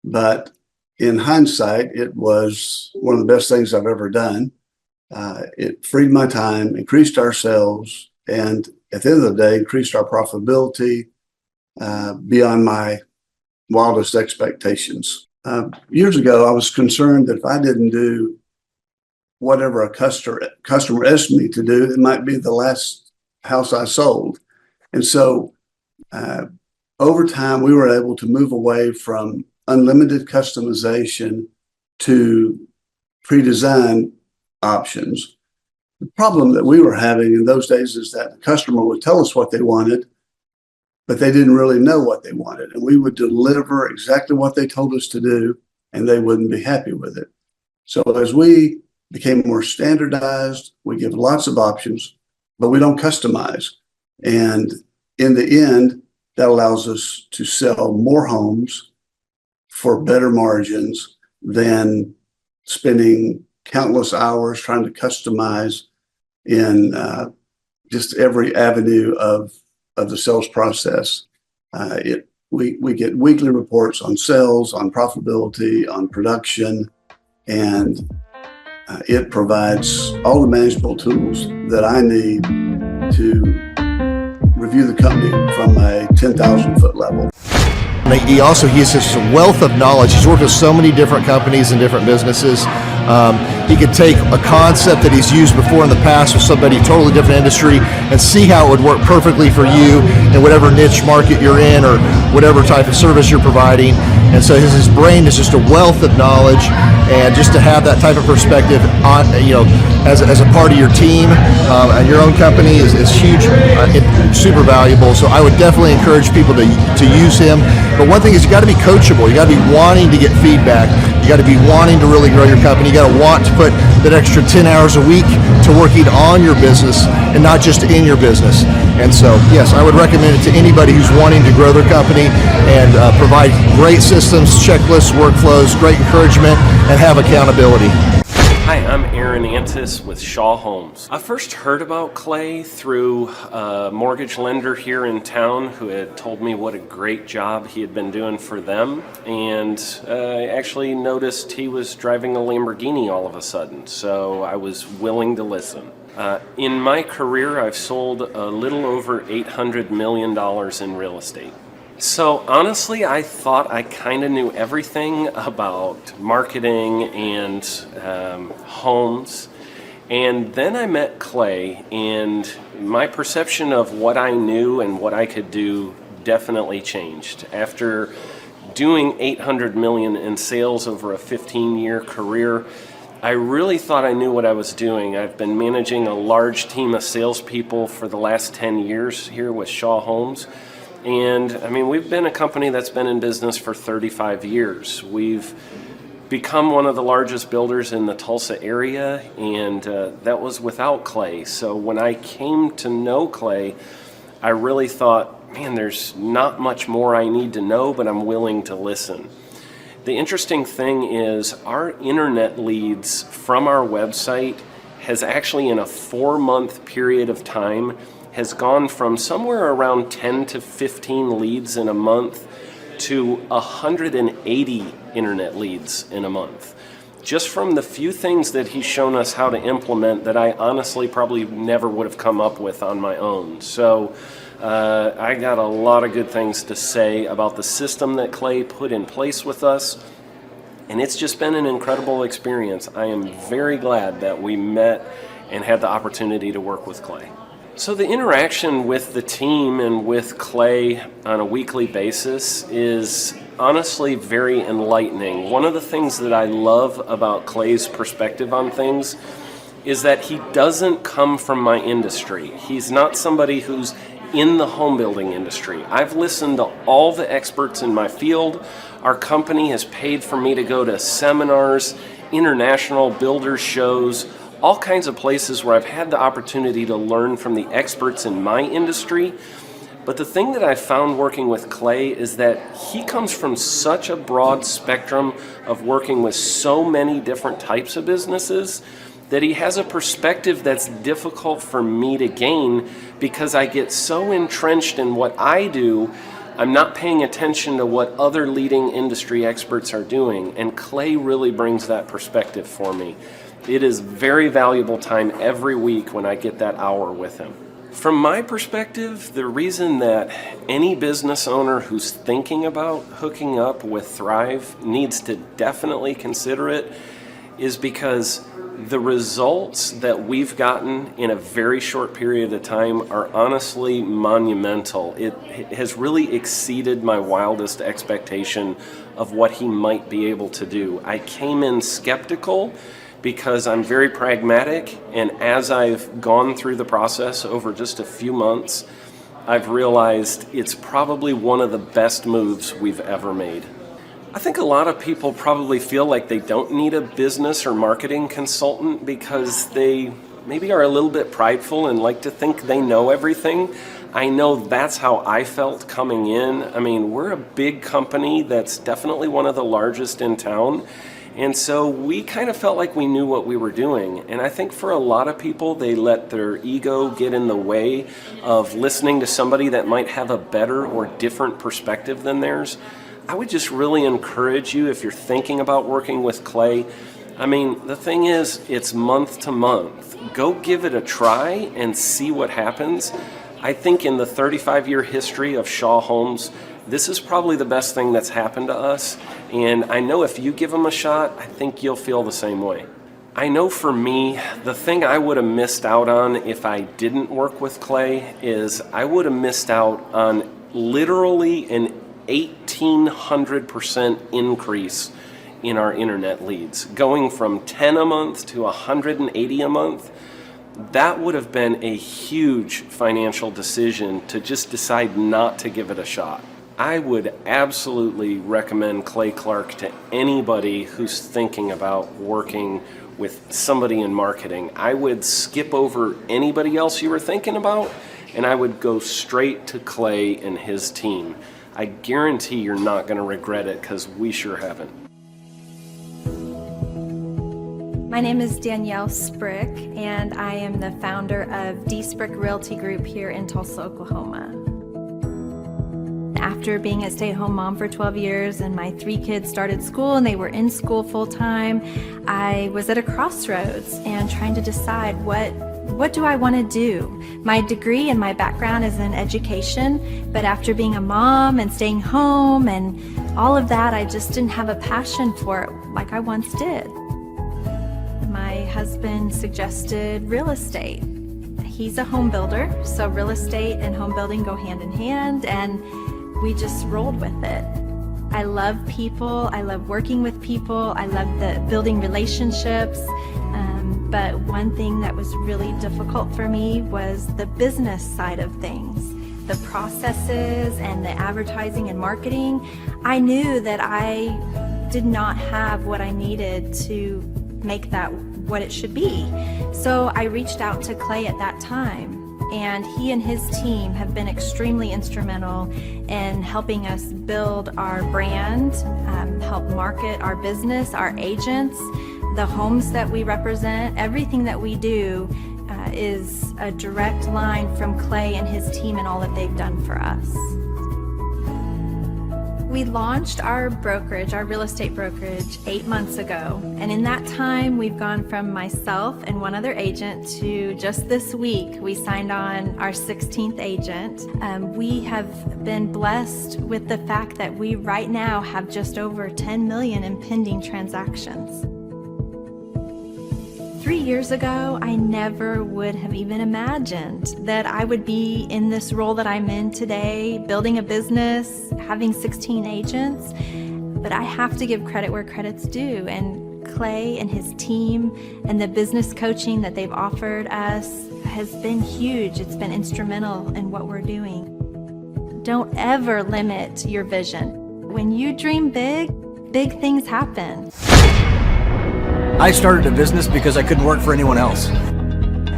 But in hindsight, it was one of the best things I've ever done. It freed my time, increased our sales, and at the end of the day, increased our profitability, beyond my wildest expectations. Years ago, I was concerned that if I didn't do whatever a customer asked me to do, it might be the last house I sold. And so over time, we were able to move away from unlimited customization to pre-designed options. The problem that we were having in those days is that the customer would tell us what they wanted, but they didn't really know what they wanted. And we would deliver exactly what they told us to do, and they wouldn't be happy with it. So as we became more standardized, we give lots of options, but we don't customize. And in the end, that allows us to sell more homes for better margins than spending countless hours trying to customize in just every avenue of the sales process. We get weekly reports on sales, on profitability, on production, and it provides all the management tools that I need to review the company from a 10,000-foot level. He has this wealth of knowledge. He's worked with so many different companies and different businesses. He could take a concept that he's used before in the past with somebody totally different industry and see how it would work perfectly for you in whatever niche market you're in or whatever type of service you're providing. And so his brain is just a wealth of knowledge, and just to have that type of perspective on, as a part of your team and your own company is huge, super valuable. So I would definitely encourage people to use him. But one thing is, you got to be coachable. You got to be wanting to get feedback. You got to be wanting to really grow your company. You got to want to put that extra 10 hours a week to working on your business and not just in your business. And so, yes, I would recommend it to anybody who's wanting to grow their company and provide great systems, checklists, workflows, great encouragement, and have accountability. Hi, I'm Aaron Antis with Shaw Homes. I first heard about Clay through a mortgage lender here in town who had told me what a great job he had been doing for them, and I actually noticed he was driving a Lamborghini all of a sudden, so I was willing to listen. In my career, I've sold a little over $800 million in real estate. So honestly, I thought I kind of knew everything about marketing and homes. And then I met Clay, and my perception of what I knew and what I could do definitely changed. After doing $800 million in sales over a 15-year career, I really thought I knew what I was doing. I've been managing a large team of salespeople for the last 10 years here with Shaw Homes. And I mean, we've been a company that's been in business for 35 years. We've become one of the largest builders in the Tulsa area, and that was without Clay. So when I came to know Clay, I really thought, man, there's not much more I need to know, but I'm willing to listen. The interesting thing is our internet leads from our website has actually, in a 4-month period of time, has gone from somewhere around 10 to 15 leads in a month to 180 internet leads in a month. Just from the few things that he's shown us how to implement that I honestly probably never would have come up with on my own. So I got a lot of good things to say about the system that Clay put in place with us, and it's just been an incredible experience. I am very glad that we met and had the opportunity to work with Clay. So the interaction with the team and with Clay on a weekly basis is honestly very enlightening. One of the things that I love about Clay's perspective on things is that he doesn't come from my industry. He's not somebody who's in the home building industry. I've listened to all the experts in my field. Our company has paid for me to go to seminars, international builder shows, all kinds of places where I've had the opportunity to learn from the experts in my industry. But the thing that I found working with Clay is that he comes from such a broad spectrum of working with so many different types of businesses that he has a perspective that's difficult for me to gain because I get so entrenched in what I do, I'm not paying attention to what other leading industry experts are doing. And Clay really brings that perspective for me. It is very valuable time every week when I get that hour with him. From my perspective, the reason that any business owner who's thinking about hooking up with Thrive needs to definitely consider it is because the results that we've gotten in a very short period of time are honestly monumental. It has really exceeded my wildest expectation of what he might be able to do. I came in skeptical because I'm very pragmatic, and as I've gone through the process over just a few months, I've realized it's probably one of the best moves we've ever made. I think a lot of people probably feel like they don't need a business or marketing consultant because they maybe are a little bit prideful and like to think they know everything. I know that's how I felt coming in. I mean, we're a big company that's definitely one of the largest in town. And so we kind of felt like we knew what we were doing. And I think for a lot of people, they let their ego get in the way of listening to somebody that might have a better or different perspective than theirs. I would just really encourage you, if you're thinking about working with Clay, I mean, the thing is, it's month to month. Go give it a try and see what happens. I think in the 35-year history of Shaw Homes, this is probably the best thing that's happened to us. And I know if you give them a shot, I think you'll feel the same way. I know for me, the thing I would have missed out on if I didn't work with Clay is I would have missed out on literally an 1,800% increase in our internet leads. Going from 10 a month to 180 a month, that would have been a huge financial decision to just decide not to give it a shot. I would absolutely recommend Clay Clark to anybody who's thinking about working with somebody in marketing. I would skip over anybody else you were thinking about, and I would go straight to Clay and his team. I guarantee you're not going to regret it because we sure haven't. My name is Danielle Sprick, and I am the founder of D. Sprick Realty Group here in Tulsa, Oklahoma. After being a stay-at-home mom for 12 years and my 3 kids started school and they were in school full-time, I was at a crossroads and trying to decide what do I want to do? My degree and my background is in education, but after being a mom and staying home and all of that, I just didn't have a passion for it like I once did. My husband suggested real estate. He's a home builder, so real estate and home building go hand in hand, and we just rolled with it. I love people, I love working with people, I love building relationships, but one thing that was really difficult for me was the business side of things. The processes and the advertising and marketing. I knew that I did not have what I needed to make that what it should be. So I reached out to Clay at that time, and he and his team have been extremely instrumental in helping us build our brand, help market our business, our agents, the homes that we represent. Everything that we do is a direct line from Clay and his team and all that they've done for us. We launched our brokerage, our real estate brokerage, 8 months ago. And in that time, we've gone from myself and one other agent to just this week, we signed on our 16th agent. We have been blessed with the fact that we right now have just over 10 million in pending transactions. 3 years ago, I never would have even imagined that I would be in this role that I'm in today, building a business, having 16 agents. But I have to give credit where credit's due. And Clay and his team and the business coaching that they've offered us has been huge. It's been instrumental in what we're doing. Don't ever limit your vision. When you dream big, big things happen. I started a business because I couldn't work for anyone else.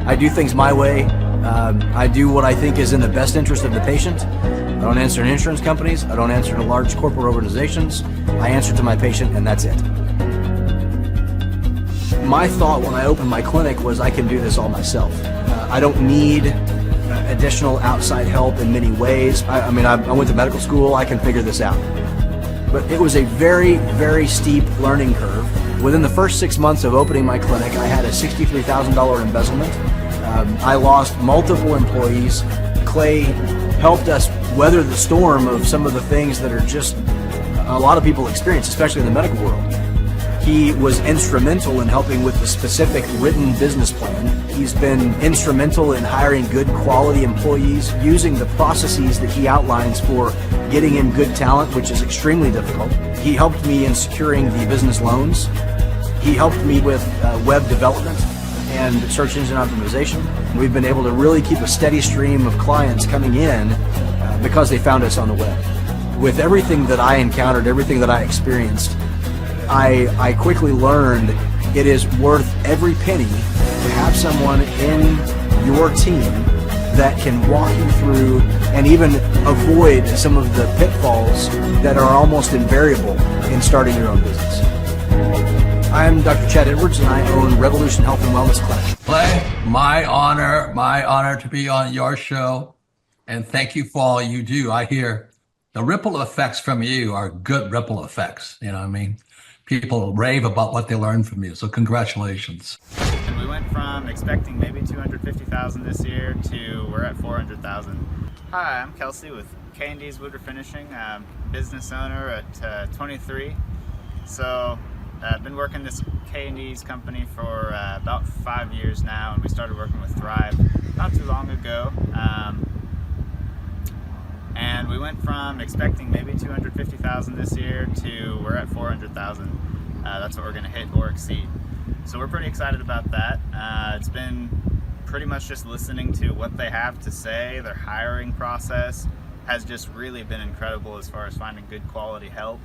I do things my way. I do what I think is in the best interest of the patient. I don't answer to insurance companies. I don't answer to large corporate organizations. I answer to my patient, and that's it. My thought when I opened my clinic was I can do this all myself. I don't need additional outside help in many ways. I went to medical school. I can figure this out. But it was a very, very steep learning curve. Within the first 6 months of opening my clinic, I had a $63,000 embezzlement. I lost multiple employees. Clay helped us weather the storm of some of the things that are just a lot of people experience, especially in the medical world. He was instrumental in helping with the specific written business plan. He's been instrumental in hiring good quality employees, using the processes that he outlines for getting in good talent, which is extremely difficult. He helped me in securing the business loans. He helped me with web development and search engine optimization. We've been able to really keep a steady stream of clients coming in because they found us on the web. With everything that I encountered, everything that I experienced, I quickly learned it is worth every penny to have someone in your team that can walk you through and even avoid some of the pitfalls that are almost invariable in starting your own business. I'm Dr. Chad Edwards, and I own Revolution Health and Wellness Clinic. Clay, my honor to be on your show, and thank you for all you do. I hear the ripple effects from you are good ripple effects, you know what I mean? People rave about what they learned from you, so congratulations. And we went from expecting maybe 250,000 this year to we're at 400,000. Hi, I'm Kelsey with K&D's Woodruff Finishing, business owner at 23. So I've been working this K&D's company for about 5 years now, and we started working with Thrive not too long ago. And we went from expecting maybe 250,000 this year to we're at 400,000. That's what we're going to hit or exceed. So we're pretty excited about that. It's been pretty much just listening to what they have to say. Their hiring process has just really been incredible as far as finding good quality help,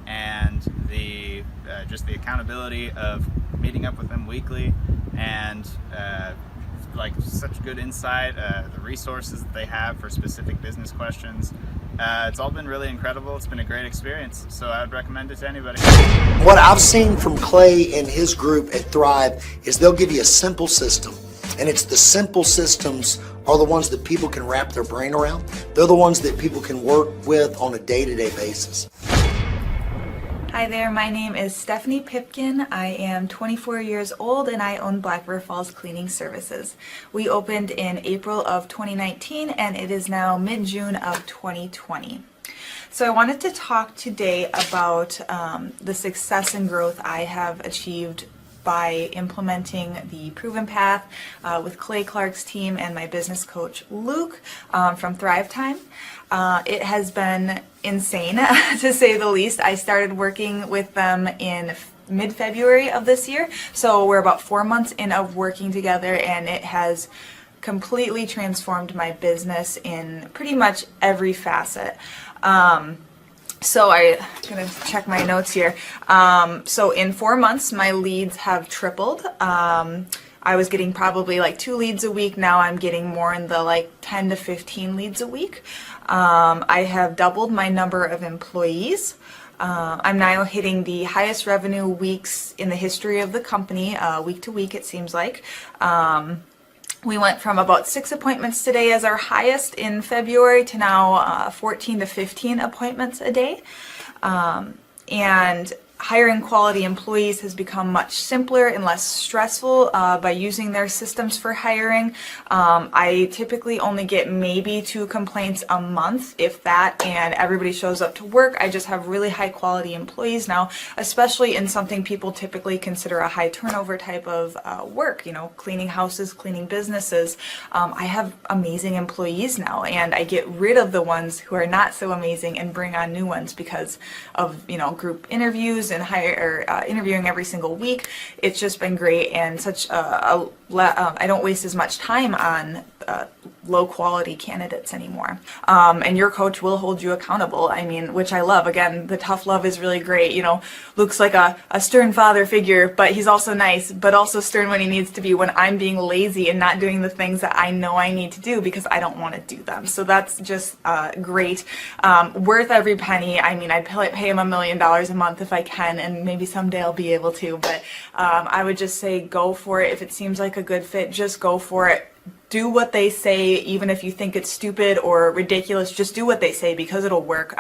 and the just the accountability of meeting up with them weekly, and like such good insight, the resources that they have for specific business questions. It's all been really incredible. It's been a great experience, so I would recommend it to anybody. What I've seen from Clay and his group at Thrive is they'll give you a simple system, and it's the simple systems are the ones that people can wrap their brain around. They're the ones that people can work with on a day-to-day basis. Hi there, my name is Stephanie Pipkin. I am 24 years old and I own Black River Falls Cleaning Services. We opened in April of 2019 and it is now mid-June of 2020. So I wanted to talk today about the success and growth I have achieved by implementing the Proven Path with Clay Clark's team and my business coach Luke from Thrivetime. It has been insane to say the least. I started working with them in mid-February of this year, so we're about 4 months in of working together, and it has completely transformed my business in pretty much every facet. So I'm going to check my notes here. So in 4 months, my leads have tripled. I was getting probably like 2 leads a week. Now I'm getting more in the like 10 to 15 leads a week. I have doubled my number of employees. I'm now hitting the highest revenue weeks in the history of the company, week to week it seems like. We went from about 6 appointments today as our highest in February to now 14 to 15 appointments a day. And hiring quality employees has become much simpler and less stressful by using their systems for hiring. I typically only get maybe 2 complaints a month, if that, and everybody shows up to work. I just have really high quality employees now, especially in something people typically consider a high turnover type of work, you know, cleaning houses, cleaning businesses. I have amazing employees now, and I get rid of the ones who are not so amazing and bring on new ones because of, you know, group interviews and interviewing every single week. It's just been great, and such I don't waste as much time on low quality candidates anymore. And your coach will hold you accountable. I mean, which I love. Again, the tough love is really great. You know, Luke's like a stern father figure, but he's also nice, but also stern when he needs to be, when I'm being lazy and not doing the things that I know I need to do because I don't want to do them. So that's just great. Worth every penny. I mean, I'd pay him $1 million a month if I can, and maybe someday I'll be able to, but I would just say go for it. If it seems like a good fit, just go for it. Do what they say, even if you think it's stupid or ridiculous, just do what they say because it'll work.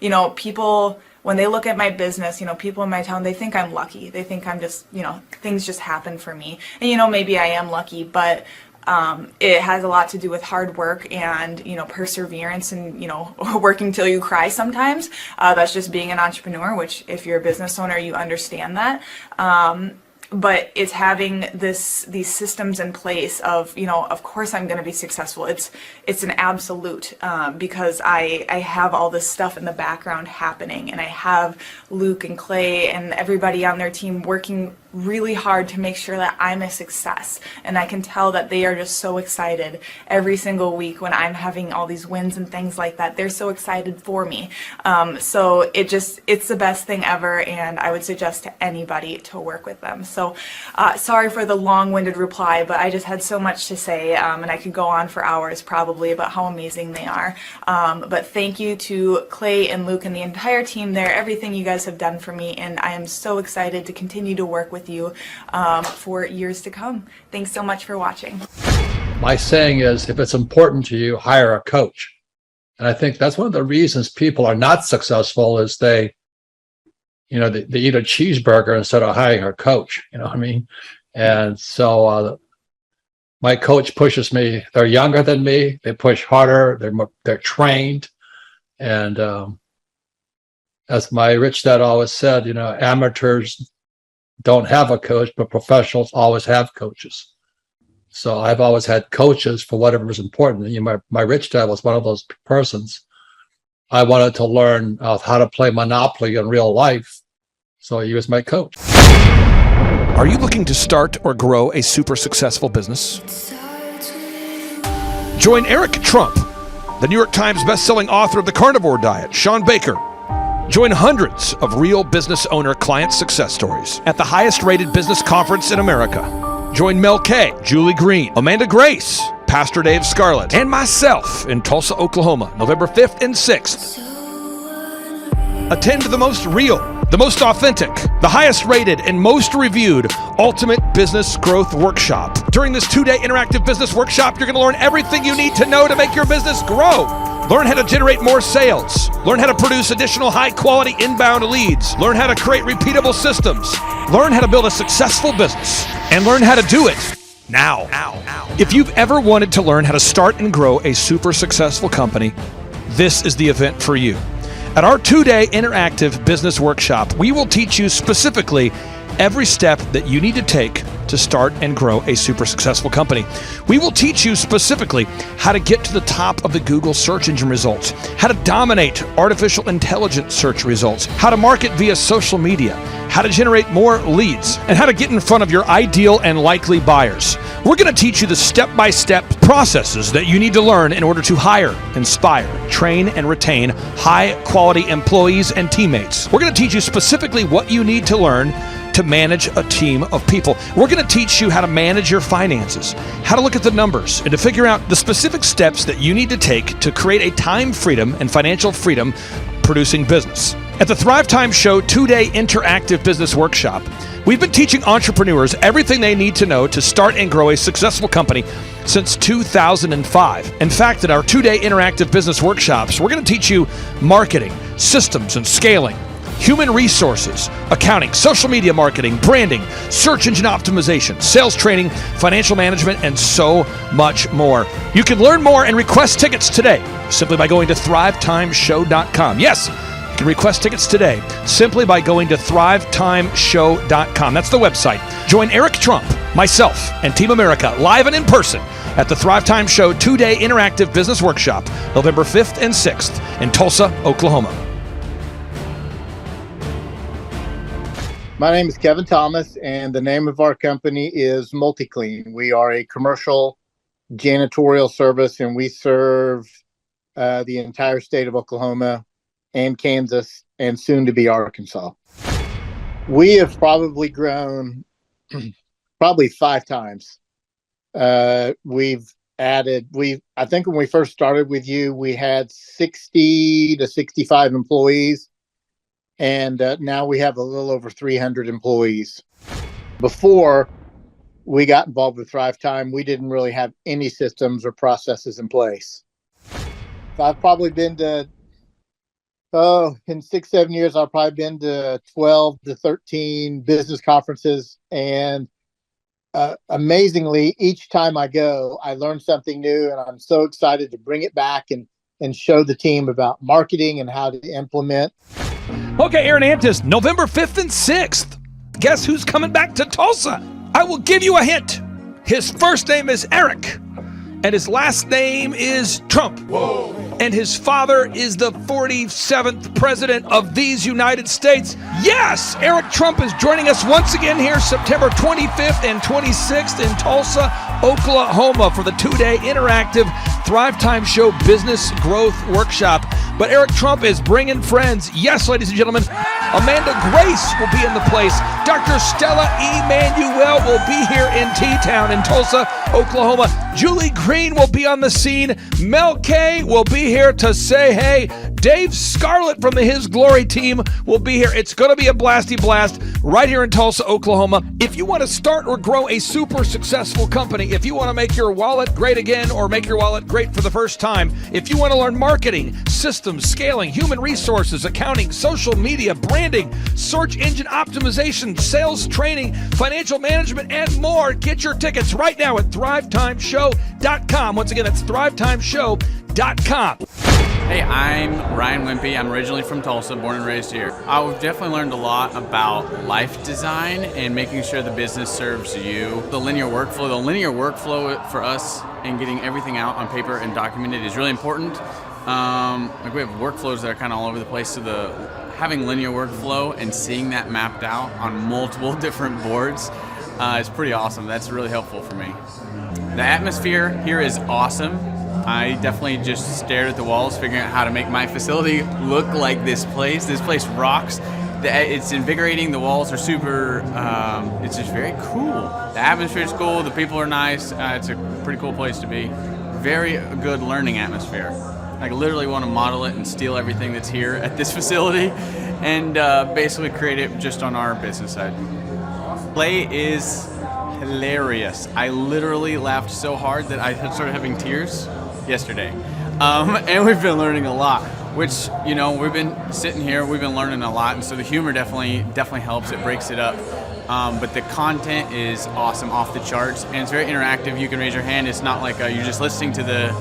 You know, people, when they look at my business, you know, people in my town, they think I'm lucky. They think I'm just, you know, things just happen for me. And, you know, maybe I am lucky, but It has a lot to do with hard work and, perseverance and, working till you cry sometimes. That's just being an entrepreneur, which if you're a business owner, you understand that. But it's having these systems in place of, of course I'm going to be successful. It's an absolute, because I have all this stuff in the background happening, and I have Luke and Clay and everybody on their team working really hard to make sure that I'm a success. And I can tell that they are just so excited every single week when I'm having all these wins and things like that. They're so excited for me. So it's the best thing ever, and I would suggest to anybody to work with them. So sorry for the long-winded reply, but I just had so much to say, and I could go on for hours probably about how amazing they are. But thank you to Clay and Luke and the entire team there, everything you guys have done for me, and I am so excited to continue to work with you for years to come. Thanks so much for watching. My saying is, if it's important to you, hire a coach. And I think that's one of the reasons people are not successful is they eat a cheeseburger instead of hiring a coach. You know what I mean? And so my coach pushes me. They're younger than me. They push harder. They're trained. And as my rich dad always said, amateurs don't have a coach, but professionals always have coaches. So I've always had coaches for whatever is important. My rich dad was one of those persons. I wanted to learn how to play Monopoly in real life, so he was my coach. Are you looking to start or grow a super successful business? Join Eric Trump, the New York Times bestselling author of The Carnivore Diet, Sean Baker. Join hundreds of real business owner client success stories at the highest rated business conference in America. Join Mel K, Julie Green, Amanda Grace, Pastor Dave Scarlett, and myself in Tulsa, Oklahoma, November 5th and 6th. Attend the most real, the most authentic, the highest rated, and most reviewed Ultimate Business Growth Workshop. During this 2-day interactive business workshop, you're going to learn everything you need to know to make your business grow. Learn how to generate more sales. Learn how to produce additional high-quality inbound leads. Learn how to create repeatable systems. Learn how to build a successful business. And learn how to do it now. If you've ever wanted to learn how to start and grow a super successful company, this is the event for you. At our 2-day interactive business workshop, we will teach you specifically every step that you need to take to start and grow a super successful company. We will teach you specifically how to get to the top of the Google search engine results, how to dominate artificial intelligence search results, how to market via social media, how to generate more leads, and how to get in front of your ideal and likely buyers. We're going to teach you the step-by-step processes that you need to learn in order to hire, inspire, train, and retain high-quality employees and teammates. We're going to teach you specifically what you need to learn to manage a team of people. We're going to teach you how to manage your finances, how to look at the numbers, and to figure out the specific steps that you need to take to create a time freedom and financial freedom producing business. At the Thrivetime Show 2-day interactive business workshop, we've been teaching entrepreneurs everything they need to know to start and grow a successful company since 2005. In fact, at our 2-day interactive business workshops, we're going to teach you marketing, systems and scaling, human resources, accounting, social media marketing, branding, search engine optimization, sales training, financial management, and so much more. You can learn more and request tickets today simply by going to thrivetimeshow.com. Yes, you can request tickets today simply by going to thrivetimeshow.com. That's the website. Join Eric Trump, myself, and Team America live and in person at the Thrivetime Show 2-day interactive business workshop, November 5th and 6th in Tulsa, Oklahoma. My name is Kevin Thomas, and the name of our company is MultiClean. We are a commercial janitorial service, and we serve the entire state of Oklahoma and Kansas, and soon to be Arkansas. We have probably grown probably 5 times. We've added, I think when we first started with you, we had 60 to 65 employees. And now we have a little over 300 employees. Before we got involved with Thrivetime, we didn't really have any systems or processes in place. So I've probably been to, in 6-7 years, I've probably been to 12 to 13 business conferences. And amazingly, each time I go, I learn something new, and I'm so excited to bring it back and show the team about marketing and how to implement. Okay, Aaron Antis, November 5th and 6th. Guess who's coming back to Tulsa? I will give you a hint. His first name is Eric, and his last name is Trump. Whoa. And his father is the 47th president of these United States. Yes, Eric Trump is joining us once again here September 25th and 26th in Tulsa, Oklahoma for the 2-day interactive Thrivetime Show Business Growth Workshop. But Eric Trump is bringing friends. Yes, ladies and gentlemen, Amanda Grace will be in the place. Dr. Stella Emanuel will be here in T-Town in Tulsa, Oklahoma. Julie Green will be on the scene. Mel K will be here to say hey. Dave Scarlett from the His Glory team will be here. It's going to be a blasty blast right here in Tulsa, Oklahoma. If you want to start or grow a super successful company, if you want to make your wallet great again or make your wallet great for the first time, if you want to learn marketing, systems, scaling, human resources, accounting, social media, branding, search engine optimization, sales training, financial management, and more, get your tickets right now at thrivetimeshow.com. Once again, that's thrivetimeshow.com. Hey, I'm Ryan Wimpy. I'm originally from Tulsa, born and raised here. I've definitely learned a lot about life design and making sure the business serves you. The linear workflow for us and getting everything out on paper and documented is really important. Like we have workflows that are kind of all over the place, so having linear workflow and seeing that mapped out on multiple different boards is pretty awesome. That's really helpful for me. The atmosphere here is awesome. I definitely just stared at the walls, figuring out how to make my facility look like this place. This place rocks. It's invigorating. The walls are super, it's just very cool. The atmosphere is cool. The people are nice. It's a pretty cool place to be. Very good learning atmosphere. I literally want to model it and steal everything that's here at this facility and basically create it just on our business side. Play is hilarious. I literally laughed so hard that I started having tears yesterday. And we've been learning a lot, which, you know, we've been sitting here, we've been learning a lot, and so the humor definitely helps. It breaks it up. But the content is awesome, off the charts, and it's very interactive. You can raise your hand. It's not like you're just listening to the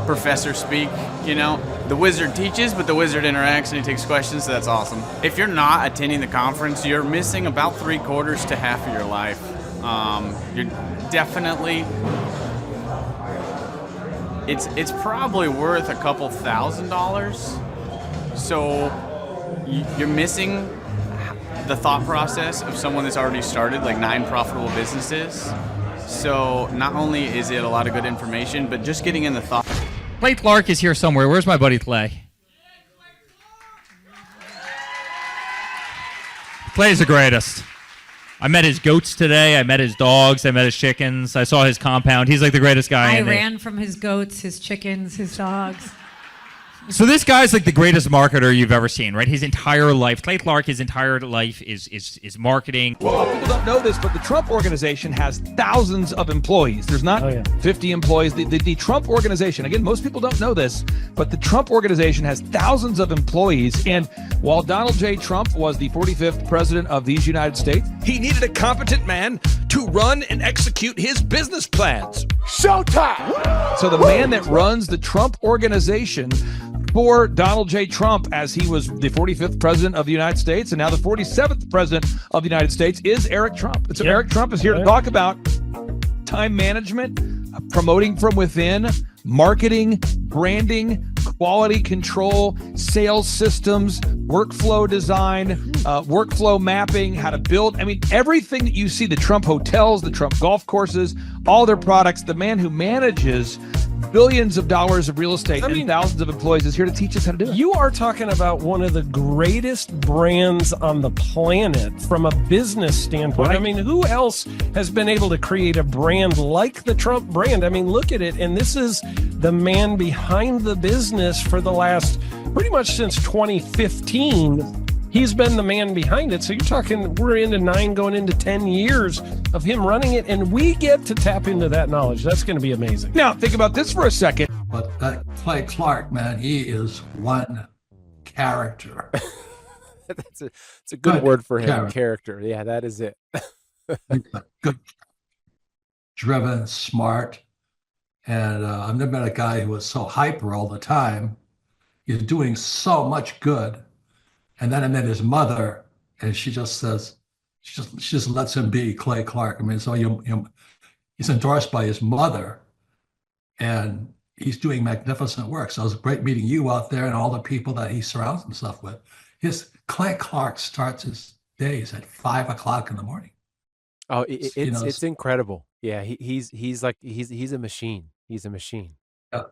professor speak, you know. The wizard teaches, but the wizard interacts and he takes questions, so that's awesome. If you're not attending the conference, you're missing about 3/4 to half of your life. You're definitely, it's probably worth a couple $1,000s. So you're missing the thought process of someone that's already started like 9 profitable businesses. So not only is it a lot of good information, but just getting in the thought. Clay Clark is here somewhere. Where's my buddy Clay? Clay's the greatest. I met his goats today. I met his dogs. I met his chickens. I saw his compound. He's like the greatest guy. I ran from his goats, his chickens, his dogs. So this guy's like the greatest marketer you've ever seen, right? His entire life, Clay Clark, his entire life is marketing. Well, people don't know this, but the Trump Organization has thousands of employees. There's not 50 employees. The Trump Organization, again, most people don't know this, but the Trump Organization has thousands of employees. And while Donald J. Trump was the 45th president of these United States, he needed a competent man to run and execute his business plans. Showtime! So the man that runs the Trump Organization for Donald J. Trump, as he was the 45th president of the United States and now the 47th president of the United States, is Eric Trump. So Eric Trump is here to talk about time management, promoting from within, marketing, branding, quality control, sales systems, workflow design, workflow mapping, how to build. I mean, everything that you see, the Trump hotels, the Trump golf courses, all their products, the man who manages billions of dollars of real estate and thousands of employees is here to teach us how to do it. You are talking about one of the greatest brands on the planet from a business standpoint. Right. I mean, who else has been able to create a brand like the Trump brand? I mean, look at it. And this is the man behind the business for the last, pretty much since 2015. He's been the man behind it. So you're talking, we're into 9 going into 10 years of him running it, and we get to tap into that knowledge. That's going to be amazing. Now, think about this for a second. But that Clay Clark, man, he is one character. It's a good word for him, character. Yeah, that is it. Good. driven, smart. And I've never met a guy who was so hyper all the time. He's doing so much good. And then I met his mother, and she just says, she just lets him be Clay Clark. I mean, so he's endorsed by his mother, and he's doing magnificent work. So it was great meeting you out there and all the people that he surrounds himself with. Clay Clark starts his days at 5 o'clock in the morning. Oh, it's incredible. Yeah, he's a machine. He's a machine. Yeah.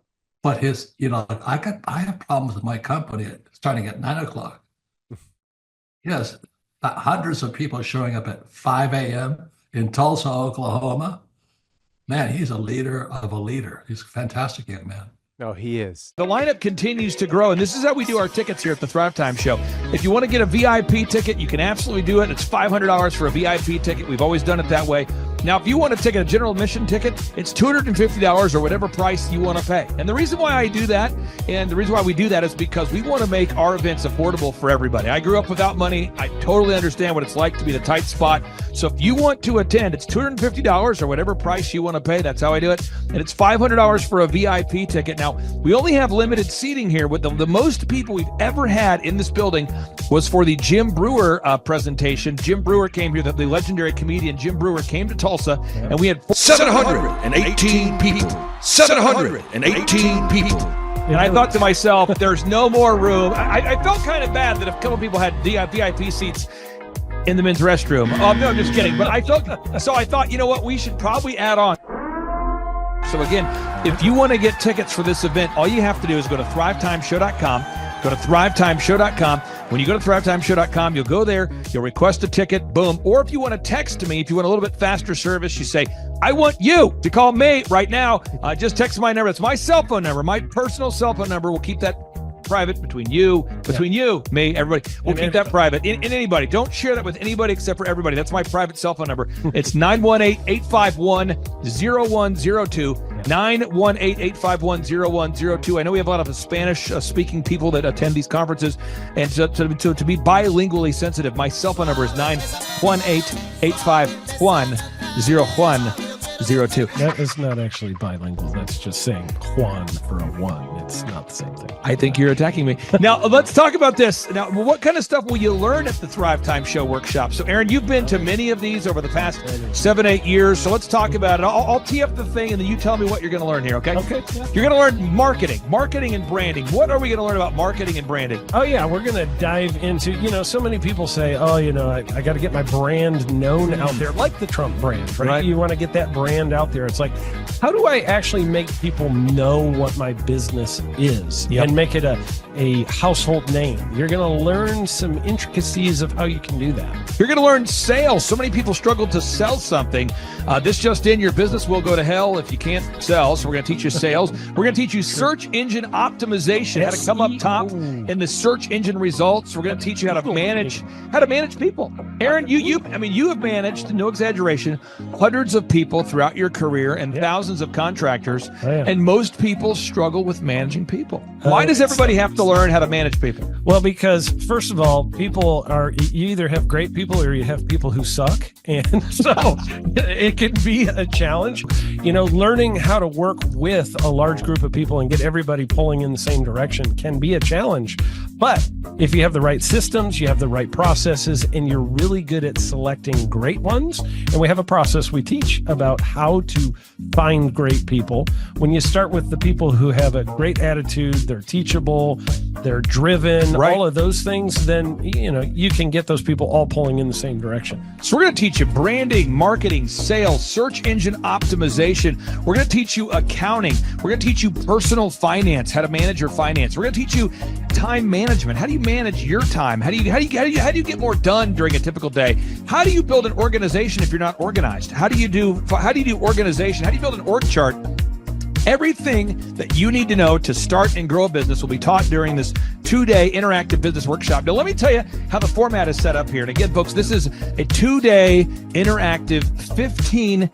But I have problems with my company starting at 9 o'clock. Yes, hundreds of people showing up at 5 a.m. in Tulsa, Oklahoma. Man, he's a leader of a leader. He's a fantastic young man. No, he is. The lineup continues to grow, and this is how we do our tickets here at the Thrivetime Show. If you want to get a VIP ticket, you can absolutely do it. It's $500 for a VIP ticket. We've always done it that way. Now, if you want to take a general admission ticket, it's $250 or whatever price you want to pay. And the reason why I do that, and the reason why we do that, is because we want to make our events affordable for everybody. I grew up without money. I totally understand what it's like to be in a tight spot. So if you want to attend, it's $250 or whatever price you want to pay. That's how I do it. And it's $500 for a VIP ticket. Now, we only have limited seating here. With the most people we've ever had in this building was for the Jim Brewer presentation. Jim Brewer came here, the legendary comedian Jim Brewer came to Tulsa, and we had 718 people. 718 people. And I thought to myself, there's no more room. I felt kind of bad that a couple people had VIP seats in the men's restroom. Oh, no, I'm just kidding. But I thought, you know what, we should probably add on. So again, if you want to get tickets for this event, all you have to do is go to thrivetimeshow.com. Go to thrivetimeshow.com. When you go to thrivetimeshow.com, you'll go there, you'll request a ticket, boom. Or if you want to text me, if you want a little bit faster service, you say, I want you to call me right now. Just text my number. It's my cell phone number, my personal cell phone number. We'll keep that private between you, me, everybody. We'll keep that private. And anybody. Don't share that with anybody except for everybody. That's my private cell phone number. It's 918-851-0102. 918-851-0102. I know we have a lot of Spanish-speaking people that attend these conferences, and so to be bilingually sensitive, my cell phone number is 918-851-0102. That is not actually bilingual. That's just saying Juan for a one. It's not the same thing. I think you're attacking me. Now, let's talk about this. Now, what kind of stuff will you learn at the Thrivetime Show workshop? So, Aaron, you've been to many of these over the past 7-8 years. So let's talk about it. I'll tee up the thing, and then you tell me what you're going to learn here, okay? Okay. Yeah. You're going to learn marketing and branding. What are we going to learn about marketing and branding? Oh, yeah. We're going to dive into, so many people say, I got to get my brand known out there, like the Trump brand, right? You want to get that brand out there. It's like, how do I actually make people know what my business is and make it a household name? You're going to learn some intricacies of how you can do that. You're going to learn sales. So many people struggle to sell something. This just in, your business will go to hell if you can't sell. So we're going to teach you sales. We're going to teach you search engine optimization, how to come up top in the search engine results. We're going to teach you how to manage people. Aaron, you have managed, no exaggeration, hundreds of people throughout your career and thousands of contractors. And most people struggle with managing people. Why does everybody have to learn how to manage people? Well, because first of all, you either have great people or you have people who suck. And so it can be a challenge, learning how to work with a large group of people and get everybody pulling in the same direction can be a challenge. But if you have the right systems, you have the right processes, and you're really good at selecting great ones, and we have a process we teach about how to find great people. When you start with the people who have a great attitude, they're teachable, they're driven, all of those things, then, you can get those people all pulling in the same direction. So we're going to teach you branding, marketing, sales, search engine optimization. We're going to teach you accounting. We're going to teach you personal finance, how to manage your finance. We're going to teach you time management. How do you manage your time? How do you get more done during a typical day? How do you build an organization if you're not organized? How do you do organization? How do you build an org chart? Everything that you need to know to start and grow a business will be taught during this 2-day interactive business workshop. Now, let me tell you how the format is set up here. And again, folks, this is a 2-day interactive 15.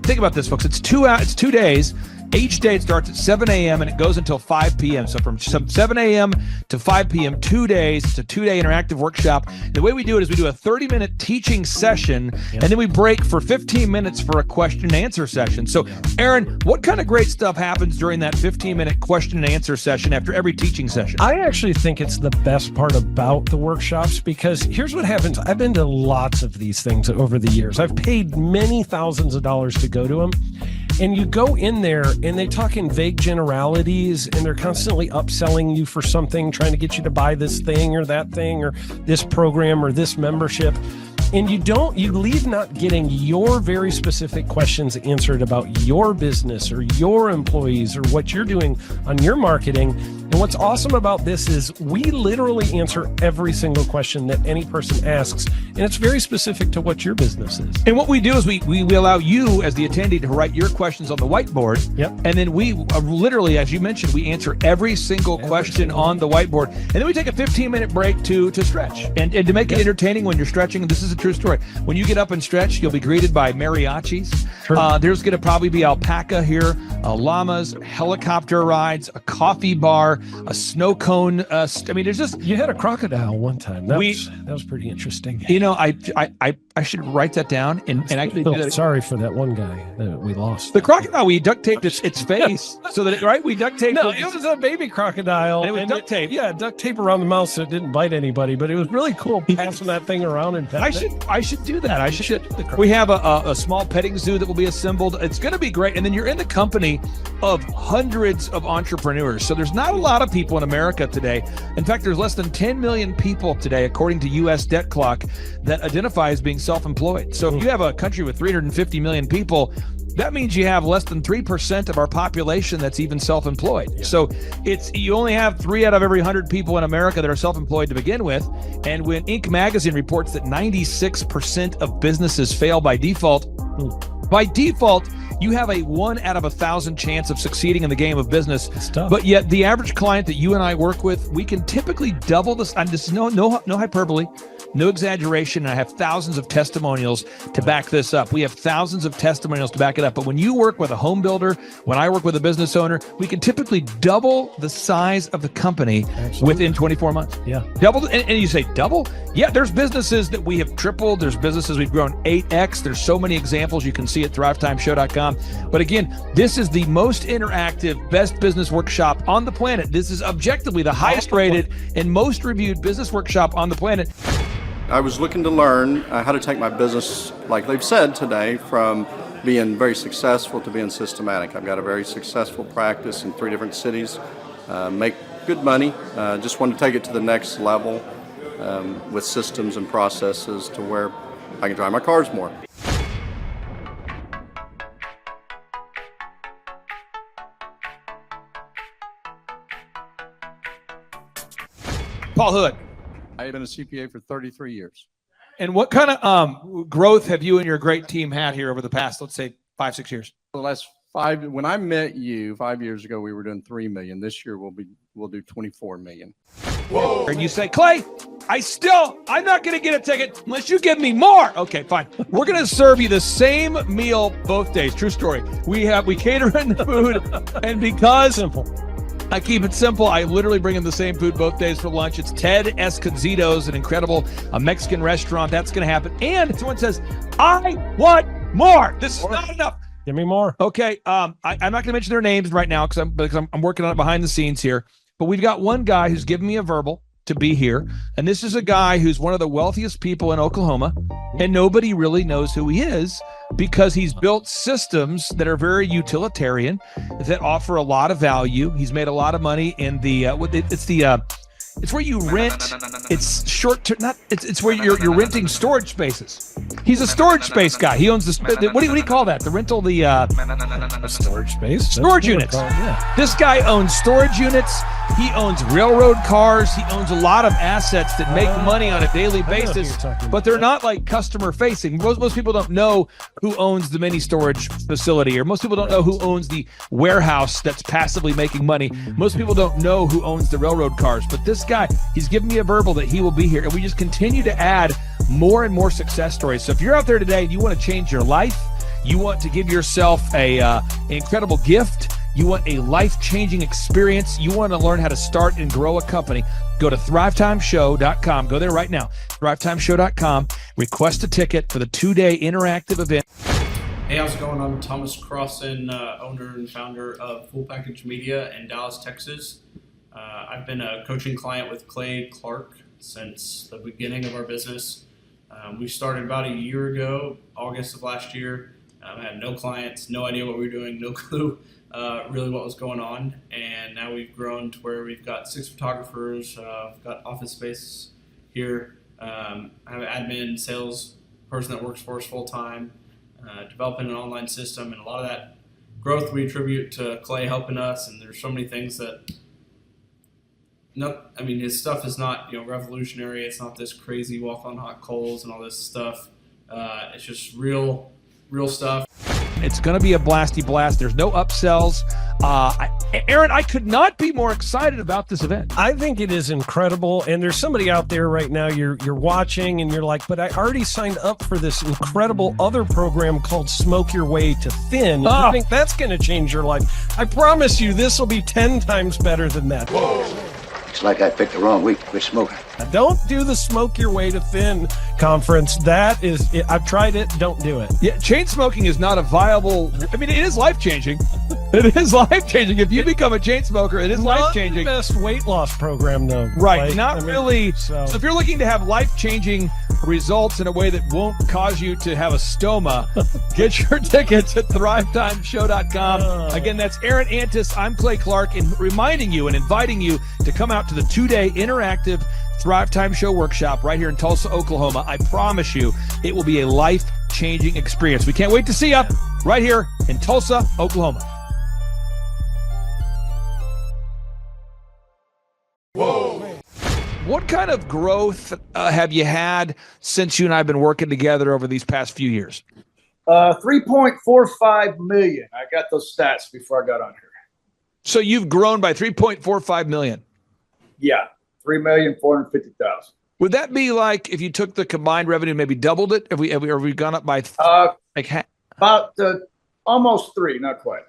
Think about this, folks. It's 2 days. Each day it starts at 7 a.m. and it goes until 5 p.m. So from 7 a.m. to 5 p.m., 2 days. It's a 2-day interactive workshop. The way we do it is we do a 30-minute teaching session, and then we break for 15 minutes for a question and answer session. So, Aaron, what kind of great stuff happens during that 15-minute question and answer session after every teaching session? I actually think it's the best part about the workshops, because here's what happens. I've been to lots of these things over the years. I've paid many thousands of dollars to go to them. And you go in there and they talk in vague generalities, and they're constantly upselling you for something, trying to get you to buy this thing or that thing or this program or this membership. And you leave not getting your very specific questions answered about your business or your employees or what you're doing on your marketing. And what's awesome about this is we literally answer every single question that any person asks, and it's very specific to what your business is. And what we do is we allow you as the attendee to write your questions on the whiteboard. Yep. And then we literally, as you mentioned, we answer every single question on the whiteboard. And then we take a 15-minute break to stretch and to make it entertaining when you're stretching. And this is a true story. When you get up and stretch, you'll be greeted by mariachis. Sure. There's going to probably be alpaca here, llamas, helicopter rides, a coffee bar, a snow cone. There's just... You had a crocodile one time. That was pretty interesting. You know, I should write that down and actually do that. Sorry for that one guy that we lost. The crocodile, we duct taped its face so that we duct taped. No, it was a baby crocodile. And it was duct tape. Yeah, duct tape around the mouth so it didn't bite anybody. But it was really cool passing that thing around and petting it. I should do that. We have a small petting zoo that will be assembled. It's going to be great. And then you're in the company of hundreds of entrepreneurs. So there's not a lot of people in America today. In fact, there's less than 10 million people today, according to U.S. Debt Clock, that identify as being self-employed. So if you have a country with 350 million people, that means you have less than 3% of our population that's even self-employed. Yeah. So you only have 3 out of every 100 people in America that are self-employed to begin with. And when Inc. magazine reports that 96% of businesses fail by default, you have a 1 out of 1,000 chance of succeeding in the game of business. But yet the average client that you and I work with, we can typically double this. And this is no hyperbole, no exaggeration. And I have thousands of testimonials to back this up. We have thousands of testimonials to back it up. But when you work with a home builder, when I work with a business owner, we can typically double the size of the company within 24 months. Yeah. Double. And you say double? Yeah, there's businesses that we have tripled. There's businesses we've grown 8x. There's so many examples you can see at thrivetimeshow.com. But again, this is the most interactive, best business workshop on the planet. This is objectively the highest rated and most reviewed business workshop on the planet. I was looking to learn how to take my business, like they've said today, from being very successful to being systematic. I've got a very successful practice in 3 different cities, make good money, just want to take it to the next level with systems and processes to where I can drive my cars more. Paul Hood. I've been a CPA for 33 years. And what kind of growth have you and your great team had here over the past, let's say, 5-6 years? For the last 5, when I met you 5 years ago, we were doing $3 million. This year we'll do $24 million. Whoa! And you say, Clay, I'm not going to get a ticket unless you give me more. Okay, fine. We're going to serve you the same meal both days. True story. We cater in the food, and because I keep it simple, I literally bring in the same food both days for lunch. It's Ted Escondido's, an incredible Mexican restaurant. That's going to happen. And someone says, I want more. This is not enough. Give me more. Okay. I'm not going to mention their names right now because I'm working on it behind the scenes here. But we've got one guy who's given me a verbal to be here. And this is a guy who's one of the wealthiest people in Oklahoma. And nobody really knows who he is because he's built systems that are very utilitarian, that offer a lot of value. He's made a lot of money in it's where you rent. It's short term. It's where you're renting storage spaces. He's a storage space guy. He owns what do you call that? The rental, a storage space. Storage units. Yeah. This guy owns storage units. He owns railroad cars. He owns a lot of assets that make money on a daily basis, but they're not like customer facing. Most people don't know who owns the mini storage facility, or most people don't know who owns the warehouse that's passively making money. Most people don't know who owns the railroad cars, but this guy, he's given me a verbal that he will be here, and we just continue to add more and more success stories. So if you're out there today and you want to change your life, you want to give yourself an incredible gift, You want a life-changing experience. You want to learn how to start and grow a company. Go to thrivetimeshow.com. Go there right now. thrivetimeshow.com. Request a ticket for the 2-day interactive event. Hey, how's it going? I'm Thomas Crossan, owner and founder of Full Package Media in Dallas, Texas. I've been a coaching client with Clay Clark since the beginning of our business. We started about a year ago, August of last year. I had no clients, no idea what we were doing, no clue really what was going on. And now we've grown to where we've got 6 photographers, we've got office space here. I have an admin, sales person that works for us full time, developing an online system, and a lot of that growth we attribute to Clay helping us. And there's so many things that, his stuff is not revolutionary. It's not this crazy walk on hot coals and all this stuff. It's just real stuff. It's going to be a blasty blast. There's no upsells. Aaron, I could not be more excited about this event. I think it is incredible. And there's somebody out there right now, you're watching and you're like, but I already signed up for this incredible other program called Smoke Your Way to Thin. I think that's going to change your life. I promise you, this will be 10 times better than that. It's like I picked the wrong week to quit smoking. Don't do the Smoke Your Way to Thin conference. That is, I've tried it. Don't do it. Yeah, chain smoking is not a viable. It is life-changing. It is life-changing. If you become a chain smoker, it is life-changing. Not the best weight loss program, though. Right, really. So if you're looking to have life-changing results in a way that won't cause you to have a stoma, get your tickets at thrivetimeshow.com. Again, that's Aaron Antis. I'm Clay Clark, and reminding you and inviting you to come out to the 2-day interactive Thrive Time Show workshop right here in Tulsa, Oklahoma. I promise you, it will be a life-changing experience. We can't wait to see you right here in Tulsa, Oklahoma. What kind of growth have you had since you and I have been working together over these past few years? 3.45 million. I got those stats before I got on here. So you've grown by 3.45 million. Yeah, 3,450,000. Would that be like if you took the combined revenue, maybe doubled it? Have we gone up by about almost 3, not quite.